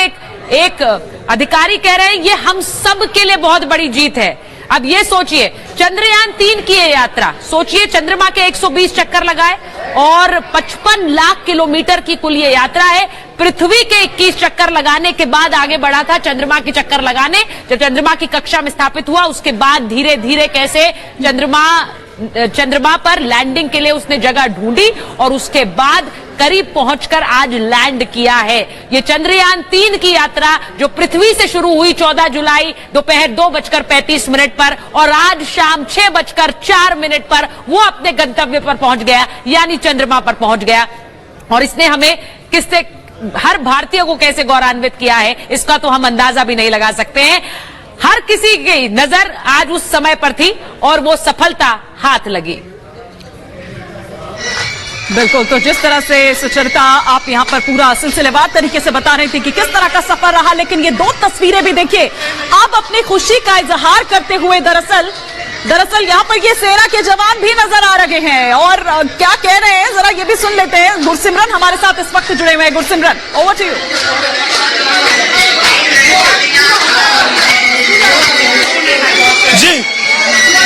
एक अधिकारी कह रहे हैं ये हम सब के लिए बहुत बड़ी जीत है। अब ये सोचिए, चंद्रयान 3 की ये यात्रा, सोचिए चंद्रमा के 120 चक्कर लगाए और 55 लाख किलोमीटर की कुल ये यात्रा है। पृथ्वी के 21 चक्कर लगाने के बाद आगे बढ़ा था चंद्रमा के चक्कर लगाने। जब चंद्रमा की कक्षा में स्थापित हुआ, उसके बाद धीरे धीरे कैसे चंद्रमा पर लैंडिंग के लिए उसने जगह ढूंढी, और उसके बाद करीब पहुंचकर आज लैंड किया है। ये चंद्रयान 3 की यात्रा जो पृथ्वी से शुरू हुई 14 जुलाई दोपहर 2:35 पर और आज शाम 6:04 पर वो अपने गंतव्य पर पहुंच गया, यानी चंद्रमा पर पहुंच गया। और इसने हमें किससे, हर भारतीय को कैसे गौरवान्वित किया है, इसका तो हम अंदाजा भी नहीं लगा सकते हैं। हर किसी की नजर आज उस समय पर थी और वो सफलता हाथ लगी। बिल्कुल, तो जिस तरह से सुचरिता आप यहाँ पर पूरा सिलसिलेवार तरीके से बता रही थी कि किस तरह का सफर रहा, लेकिन ये 2 तस्वीरें भी देखिए, आप अपनी खुशी का इजहार करते हुए दरअसल यहाँ पर ये सेना के जवान भी नजर आ रहे हैं और क्या कह रहे हैं जरा ये भी सुन लेते हैं। गुरसिमरन हमारे साथ इस वक्त जुड़े हुए हैं। Gursimran, over to you. जी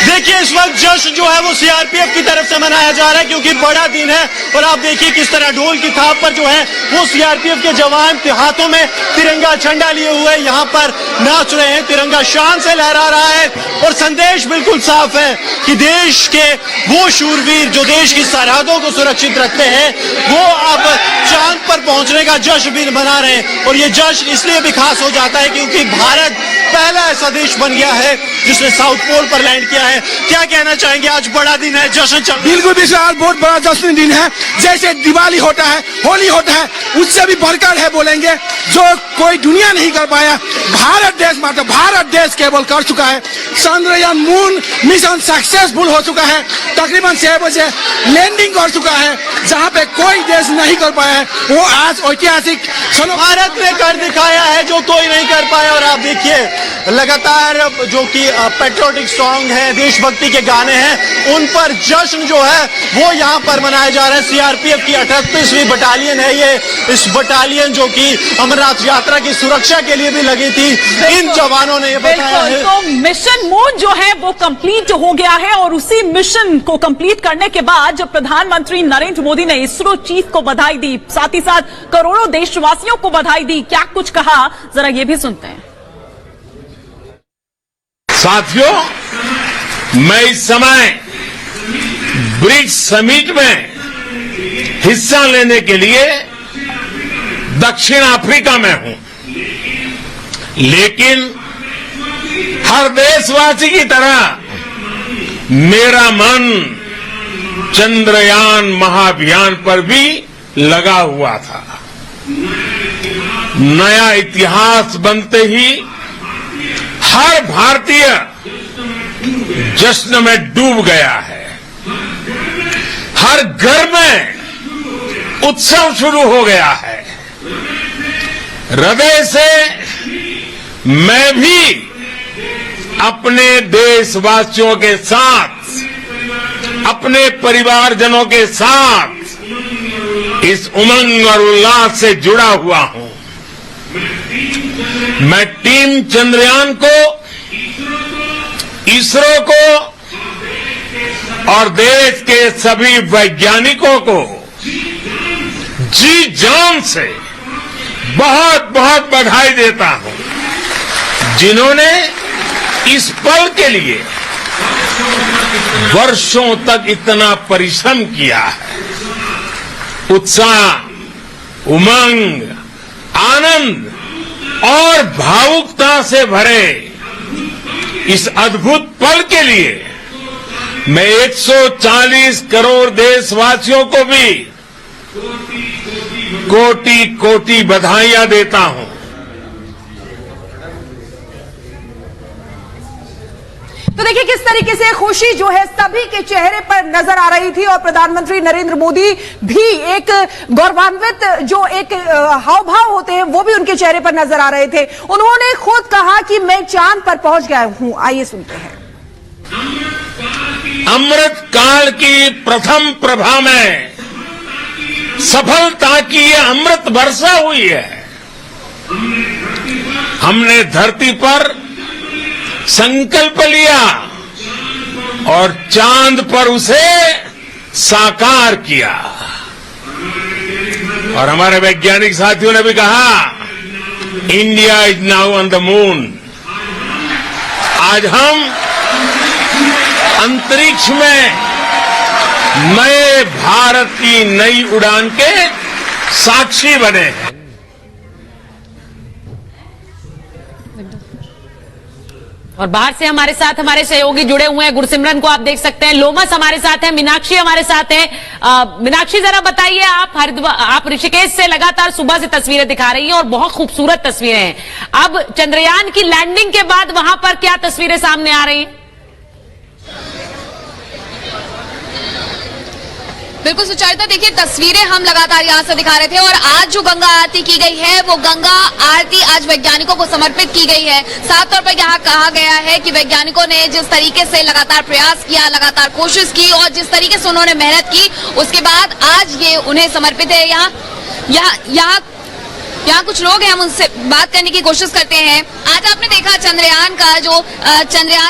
देखिए, इस वक्त जश्न जो है वो सीआरपीएफ की तरफ से मनाया जा रहा है क्योंकि बड़ा दिन है और आप देखिए किस तरह ढोल की थाप पर जो है वो सीआरपीएफ के जवान हाथों में तिरंगा झंडा लिए हुए यहाँ पर नाच रहे हैं। तिरंगा शान से लहरा रहा है और संदेश बिल्कुल साफ है कि देश के वो शूरवीर जो देश की सरहदों को सुरक्षित रखते हैं वो अब चांद पर पहुंचने का जश्न भी मना रहे हैं। और ये जश्न इसलिए भी खास हो जाता है क्योंकि भारत पहला ऐसा देश बन गया है जिसने साउथ पोल पर लैंड किया है। क्या कहना चाहेंगे, आज बड़ा दिन है, जश्न चल रहा है। बिल्कुल विशाल, बहुत बड़ा जश्न दिन है। जैसे दिवाली होता है, होली होता है, उससे भी बढ़कर है बोलेंगे, जो कोई दुनिया नहीं कर पाया भारत देश, मतलब भारत देश केवल कर चुका है। चंद्रयान मून मिशन सक्सेसफुल हो चुका है, तकरीबन 6 बजे लैंडिंग कर चुका है, जहाँ पे कोई देश नहीं कर पाया है वो आज ऐतिहासिक भारत ने कर दिखाया है जो कोई नहीं कर पाया। और आप देखिए लगातार जो कि पेट्रियोटिक सॉन्ग है, देशभक्ति के गाने हैं, उन पर जश्न जो है वो यहाँ पर मनाया जा रहा है। सीआरपीएफ की 38वीं बटालियन है ये, इस बटालियन जो कि अमरनाथ यात्रा की सुरक्षा के लिए भी लगी थी, इन जवानों ने ये बताया है। तो मिशन मून जो है वो कंप्लीट हो गया है और उसी मिशन को कंप्लीट करने के बाद जब प्रधानमंत्री नरेंद्र मोदी ने इसरो चीफ को बधाई दी, साथ ही साथ करोड़ों देशवासियों को बधाई दी, क्या कुछ कहा जरा ये भी सुनते हैं। साथियों, मैं इस समय ब्रिक्स समिट में हिस्सा लेने के लिए दक्षिण अफ्रीका में हूं, लेकिन हर देशवासी की तरह मेरा मन चंद्रयान महाअभियान पर भी लगा हुआ था। नया इतिहास बनते ही हर भारतीय जश्न में डूब गया है। हर घर में उत्सव शुरू हो गया है। हृदय से मैं भी अपने देशवासियों के साथ, अपने परिवारजनों के साथ इस उमंग और उल्लास से जुड़ा हुआ हूं। मैं टीम चंद्रयान को, इसरो को और देश के सभी वैज्ञानिकों को जी जान से बहुत बहुत बधाई देता हूं, जिन्होंने इस पल के लिए वर्षों तक इतना परिश्रम किया है। उत्साह, उमंग, आनंद और भावुकता से भरे इस अद्भुत पल के लिए मैं 140 करोड़ देशवासियों को भी कोटि कोटि बधाइयां देता हूं। तो देखिए किस तरीके से खुशी जो है सभी के चेहरे पर नजर आ रही थी और प्रधानमंत्री नरेंद्र मोदी भी एक गौरवान्वित जो एक हाव भाव होते हैं वो भी उनके चेहरे पर नजर आ रहे थे। उन्होंने खुद कहा कि मैं चांद पर पहुंच गया हूं। आइए सुनते हैं। अमृत काल की प्रथम प्रभा में सफलता की यह अमृत वर्षा हुई है। हमने धरती पर संकल्प लिया और चांद पर उसे साकार किया। और हमारे वैज्ञानिक साथियों ने भी कहा, India is now on the moon. आज हम अंतरिक्ष में नए भारत की नई उड़ान के साक्षी बने हैं। और बाहर से हमारे साथ हमारे सहयोगी जुड़े हुए हैं। गुरसिमरन को आप देख सकते हैं, लोमस हमारे साथ है, मीनाक्षी हमारे साथ है। मीनाक्षी जरा बताइए, आप ऋषिकेश से लगातार सुबह से तस्वीरें दिखा रही हैं और बहुत खूबसूरत तस्वीरें हैं। अब चंद्रयान की लैंडिंग के बाद वहां पर क्या तस्वीरें सामने आ रही हैं? बिल्कुल सुचारिता, देखिए तस्वीरें हम लगातार यहाँ से दिखा रहे थे और आज जो गंगा आरती की गई है वो गंगा आरती आज वैज्ञानिकों को समर्पित की गई है। साफ तौर पर यहाँ कहा गया है कि वैज्ञानिकों ने जिस तरीके से लगातार प्रयास किया, लगातार कोशिश की और जिस तरीके से उन्होंने मेहनत की, उसके बाद आज ये उन्हें समर्पित है। यहाँ कुछ लोग हैं, हम उनसे बात करने की कोशिश करते हैं। आज आपने देखा चंद्रयान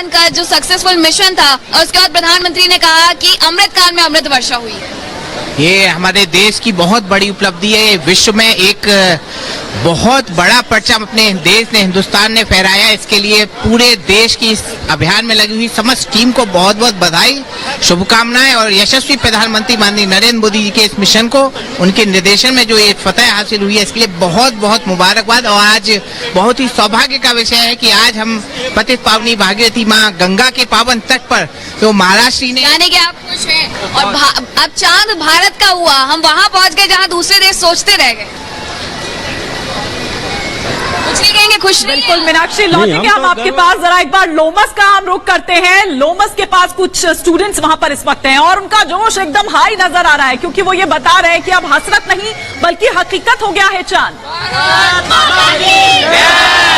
का जो सक्सेसफुल मिशन था और उसके बाद प्रधानमंत्री ने कहा कि अमृतकाल में अमृत वर्षा हुई है। ये हमारे देश की बहुत बड़ी उपलब्धि है। विश्व में एक बहुत बड़ा परचम अपने देश ने, हिंदुस्तान ने फहराया। इसके लिए पूरे देश की इस अभियान में लगी हुई समस्त टीम को बहुत बहुत बधाई, शुभकामनाएं और यशस्वी प्रधानमंत्री माननीय नरेंद्र मोदी जी के इस मिशन को, उनके निर्देशन में जो ये फतह हासिल हुई है, इसके लिए बहुत बहुत मुबारकबाद। और आज बहुत ही सौभाग्य का विषय है कि आज हम पतित पावनी भागीरथी माँ गंगा के पावन तट पर जो महाराष्ट्र ने, यानी कि आप खुश हैं और अब चांद भारत का हुआ, हम वहां पहुंच गए जहां दूसरे देश सोचते रह गए। कुछ नहीं कहेंगे, खुश नहीं। बिल्कुल मीनाक्षी, लौटेंगे हम आपके पास। जरा एक बार लोमस का हम रुख करते हैं। लोमस के पास कुछ स्टूडेंट्स वहां पर इस वक्त हैं और उनका जोश एकदम हाई नजर आ रहा है, क्योंकि वो ये बता रहे हैं कि अब हसरत नहीं बल्कि हकीकत हो गया है चांद।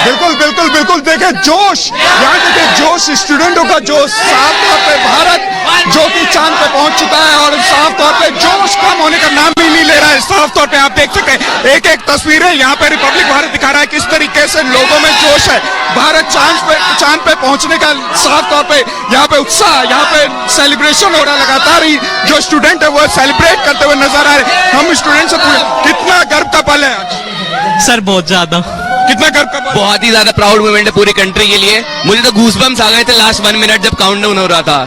बिल्कुल बिल्कुल बिल्कुल, देखे जोश, यहाँ देखे जोश, स्टूडेंटों का जोश। साफ तौर पे भारत जो कि चांद पे पहुंच चुका है और साफ तौर पे जोश कम होने का नाम भी नहीं ले रहा है। साफ तौर पे आप देख सकते हैं, एक एक तस्वीरें यहाँ पे रिपब्लिक भारत दिखा रहा है किस तरीके से लोगों में जोश है। भारत चांद पे पहुंचने का साफ तौर पे यहाँ पे उत्साह, यहाँ पे सेलिब्रेशन हो रहा है। लगातार ही जो स्टूडेंट है वो सेलिब्रेट करते हुए नजर आ रहे हैं। हम स्टूडेंट से कितना गर्व का पल है सर, बहुत ज्यादा। कितना गर्व का पल? बहुत ही ज्यादा प्राउड मोमेंट है पूरी कंट्री के लिए। मुझे तो गूज़बम्स आ गए थे लास्ट 1 मिनट जब काउंटडाउन हो रहा था।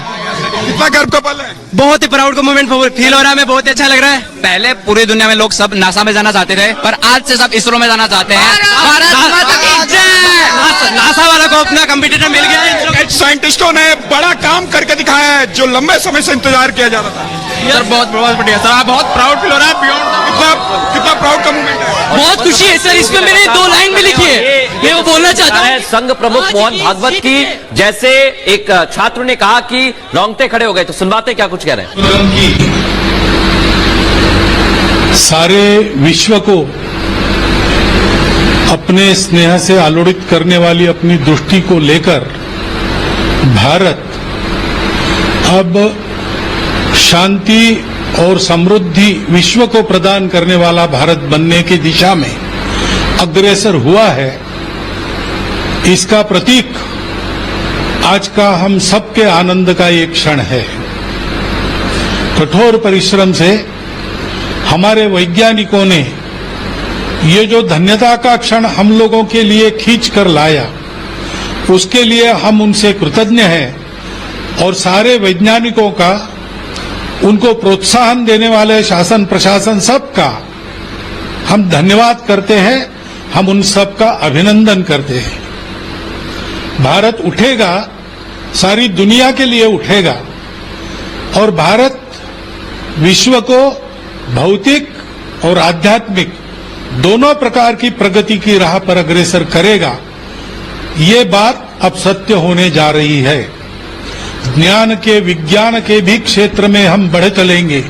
कितना गर्व का पल है? बहुत ही प्राउड का मोमेंट फील हो रहा है, हमें बहुत अच्छा लग रहा है। पहले पूरी दुनिया में लोग सब नासा में जाना चाहते थे, पर आज से सब इसरो में जाना चाहते हैं। नासा वाला को अपना कंपटीटर मिल गया। साइंटिस्टों ने बड़ा काम करके दिखाया है जो लंबे समय से इंतजार किया जा रहा था। सर बहुत बढ़िया सर, बहुत प्राउड फील हो रहा है। कितना प्राउड का मोमेंट है? बहुत खुशी है सर। इसमें मैंने 2 लाइन भी लिखी है, मैं वो बोलना चाहता हूँ। संघ प्रमुख मोहन भागवत की, जैसे एक छात्र ने कहा कि रोंगटे खड़े हो गए, तो सुनवाते क्या कुछ कह रहे हैं। सारे विश्व को अपने स्नेह से आलोड़ित करने वाली अपनी दृष्टि को लेकर भारत अब शांति और समृद्धि विश्व को प्रदान करने वाला भारत बनने की दिशा में अग्रसर हुआ है। इसका प्रतीक आज का हम सबके आनंद का एक क्षण है। कठोर परिश्रम से हमारे वैज्ञानिकों ने ये जो धन्यता का क्षण हम लोगों के लिए खींच कर लाया, उसके लिए हम उनसे कृतज्ञ हैं। और सारे वैज्ञानिकों का, उनको प्रोत्साहन देने वाले शासन प्रशासन सबका हम धन्यवाद करते हैं। हम उन सबका अभिनंदन करते हैं। भारत उठेगा, सारी दुनिया के लिए उठेगा और भारत विश्व को भौतिक और आध्यात्मिक दोनों प्रकार की प्रगति की राह पर अग्रसर करेगा। ये बात अब सत्य होने जा रही है। ज्ञान के, विज्ञान के भी क्षेत्र में हम बढ़ चलेंगे।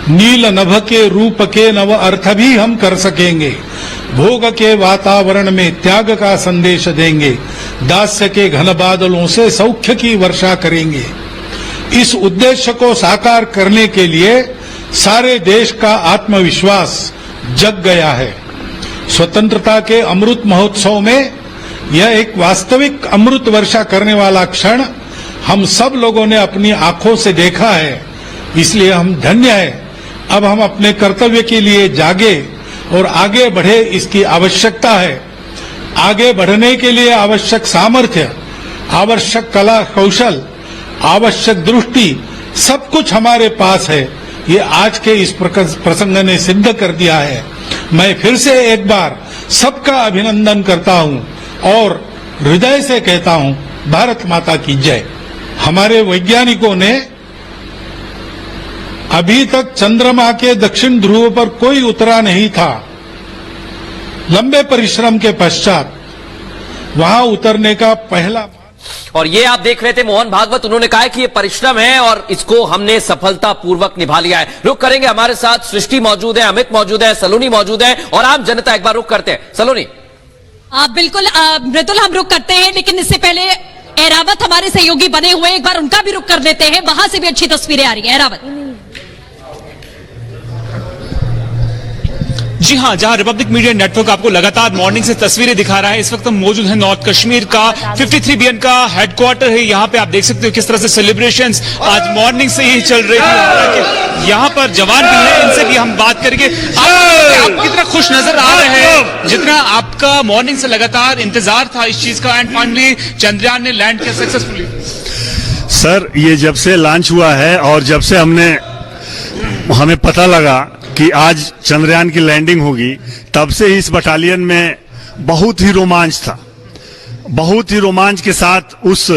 नील नभ के रूप के नव अर्थ भी हम कर सकेंगे। भोग के वातावरण में त्याग का संदेश देंगे। दास्य के घन बादलों से सौख्य की वर्षा करेंगे। इस उद्देश्य को साकार करने के लिए सारे देश का आत्मविश्वास जग गया है। स्वतंत्रता के अमृत महोत्सव में यह एक वास्तविक अमृत वर्षा करने वाला क्षण हम सब लोगों ने अपनी आंखों से देखा है। इसलिए हम धन्य हैं। अब हम अपने कर्तव्य के लिए जागे और आगे बढ़े, इसकी आवश्यकता है। आगे बढ़ने के लिए आवश्यक सामर्थ्य, आवश्यक कला कौशल, आवश्यक दृष्टि, सब कुछ हमारे पास है, ये आज के इस प्रसंग ने सिद्ध कर दिया है। मैं फिर से एक बार सबका अभिनंदन करता हूं और हृदय से कहता हूं, भारत माता की जय। हमारे वैज्ञानिकों ने अभी तक चंद्रमा के दक्षिण ध्रुव पर कोई उतरा नहीं था। लंबे परिश्रम के पश्चात वहां उतरने का पहला। और ये आप देख रहे थे मोहन भागवत, उन्होंने कहा कि ये परिश्रम है और इसको हमने सफलतापूर्वक निभा लिया है। रुक करेंगे, हमारे साथ सृष्टि मौजूद है, अमित मौजूद है, सलोनी मौजूद है और आम जनता। एक बार रुक करते हैं सलोनी। बिल्कुल मृदुल, हम रुक करते हैं, लेकिन इससे पहले एरावत हमारे सहयोगी बने हुए, एक बार उनका भी रुक कर देते हैं। वहां से भी अच्छी तस्वीरें आ रही है। एरावत जी हाँ, जहां रिपब्लिक मीडिया नेटवर्क आपको लगातार मॉर्निंग से तस्वीरें दिखा रहा है, इस वक्त हम मौजूद हैं नॉर्थ कश्मीर का 53 BN का हेडक्वार्टर है। यहाँ पे आप देख सकते हो किस तरह से सेलिब्रेशंस आज मॉर्निंग से ही चल रही थी। यहाँ पर जवान भी हैं, इनसे भी हम बात करेंगे। आप कितना खुश नजर आ रहे हैं, जितना आपका मॉर्निंग से लगातार इंतजार था इस चीज का, एंड फाइनली चंद्रयान ने लैंड किया सक्सेसफुली। सर, ये जब से लॉन्च हुआ है और जब से हमें पता लगा कि आज चंद्रयान की लैंडिंग होगी, तब से इस बटालियन में बहुत ही रोमांच था। बहुत ही रोमांच के साथ उस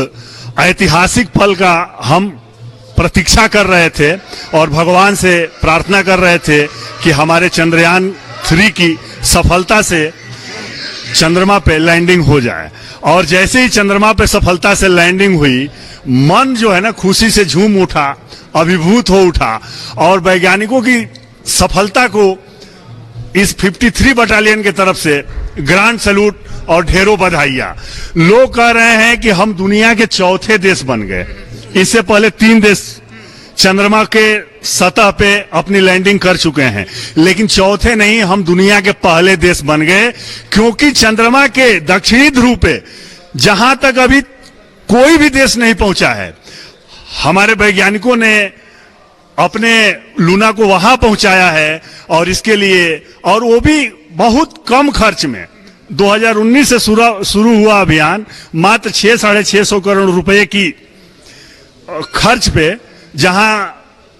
ऐतिहासिक पल का हम प्रतीक्षा कर रहे थे और भगवान से प्रार्थना कर रहे थे कि हमारे चंद्रयान 3 की सफलता से चंद्रमा पे लैंडिंग हो जाए। और जैसे ही चंद्रमा पे सफलता से लैंडिंग हुई, मन जो है ना खुशी से झूम उठा, अभिभूत हो उठा। और वैज्ञानिकों की सफलता को इस 53 बटालियन के तरफ से ग्रांड सैल्यूट और ढेरों बधाइयां। लोग कह रहे हैं कि हम दुनिया के चौथे देश बन गए। इससे पहले 3 देश चंद्रमा के सतह पे अपनी लैंडिंग कर चुके हैं, लेकिन चौथे नहीं, हम दुनिया के पहले देश बन गए। क्योंकि चंद्रमा के दक्षिणी ध्रुव पे जहां तक अभी कोई भी देश नहीं पहुंचा है, हमारे वैज्ञानिकों ने अपने लूना को वहां पहुंचाया है। और इसके लिए, और वो भी बहुत कम खर्च में, 2019 से शुरू हुआ अभियान, मात्र 600-650 करोड़ रुपए की खर्च पे, जहां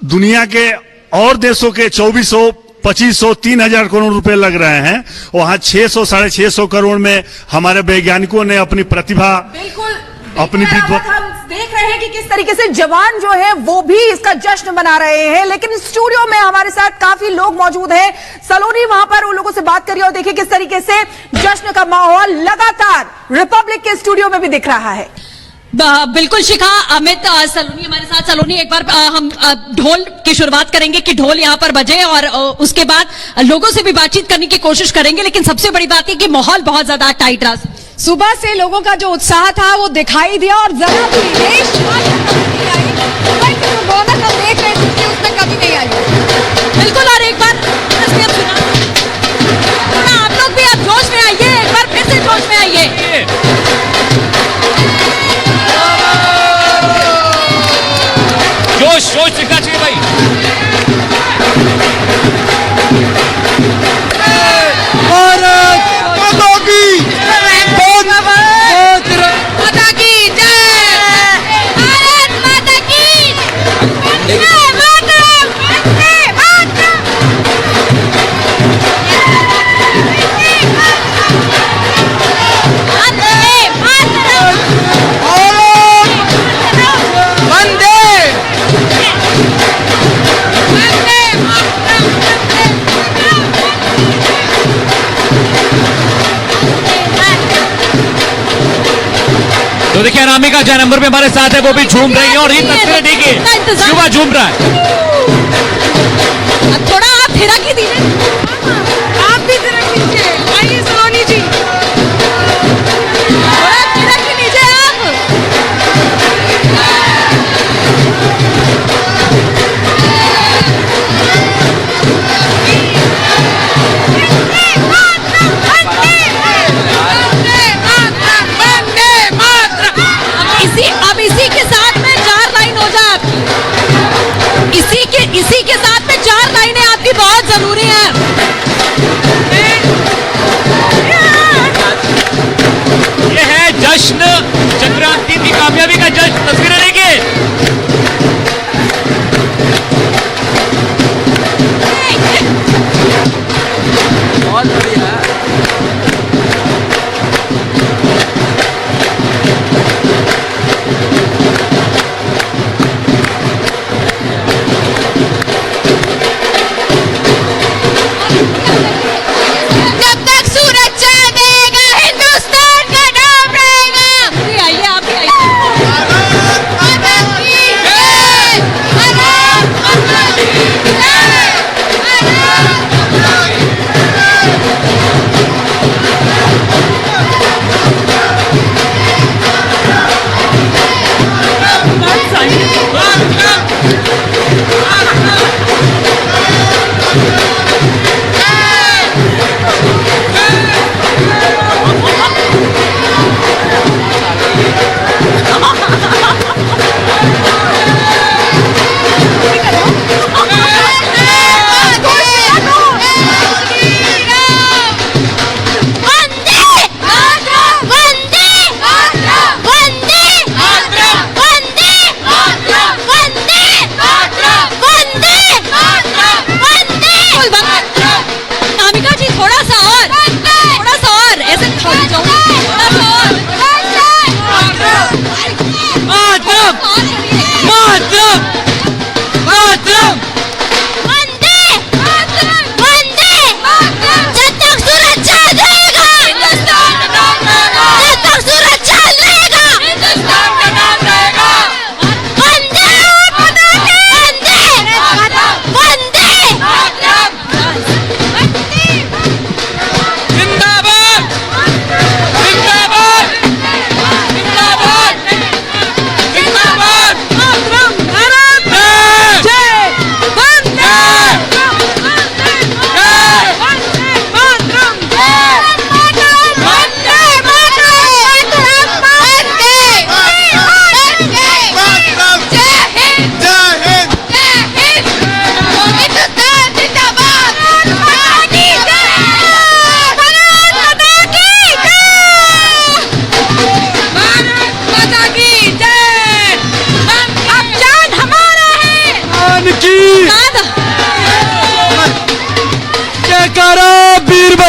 दुनिया के और देशों के 2400, 2500, 3000 करोड़ रुपए लग रहे हैं, वहां 600-650 करोड़ में हमारे वैज्ञानिकों ने अपनी प्रतिभा, अपनी हम देख रहे हैं कि किस तरीके से जवान जो है वो भी इसका जश्न मना रहे हैं। लेकिन स्टूडियो में हमारे साथ काफी लोग मौजूद हैं। सलोनी वहां पर उन लोगों से बात करिए और देखिए किस तरीके से जश्न का माहौल लगातार रिपब्लिक के स्टूडियो में भी दिख रहा है। बिल्कुल शिखा, अमित, सलोनी हमारे साथ। सलोनी, एक बार हम ढोल की शुरुआत करेंगे कि ढोल यहाँ पर बजे और उसके बाद लोगों से भी बातचीत करने की कोशिश करेंगे। लेकिन सबसे बड़ी बात है कि माहौल बहुत ज्यादा टाइट रहा। सुबह से लोगों का जो उत्साह था वो दिखाई दिया और जरा भी देश रौनक हम देख रहे थे उसमें कभी नहीं आई। बिल्कुल, और एक बार आप लोग भी आप जोश में आइए, एक बार फिर से जोश में आइए। जोश दिखना चाहिए भाई। भारत माता की माता की जय, भारत माता की जय, मातरम, वंदे मातरम। तो देखिए, अनामिका जय नंबर पे हमारे साथ है, वो भी झूम रही है। और ये तस्वीरें देखिए, युवा झूम रहा है। थोड़ा आप थिरक ही दीजिए, आप भी थिरक लीजिए। आइए सलोनी जी, थोड़ा थिरक ही लीजिए आप। अब इसी के साथ में 4 लाइन हो जाए। इसी के साथ में 4 लाइनें आपकी बहुत जरूरी है।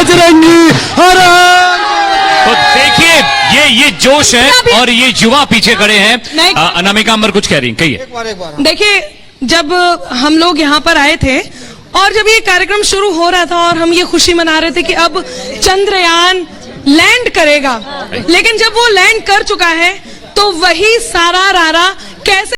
बजरंगी हर तो देखिए ये जोश है और ये युवा पीछे खड़े हैं। अनामिका अंबर कुछ कह रही हैं, कहिए। देखिए, जब हम लोग यहाँ पर आए थे और जब ये कार्यक्रम शुरू हो रहा था और हम ये खुशी मना रहे थे कि अब चंद्रयान लैंड करेगा, लेकिन जब वो लैंड कर चुका है तो वही सारा रारा कैसे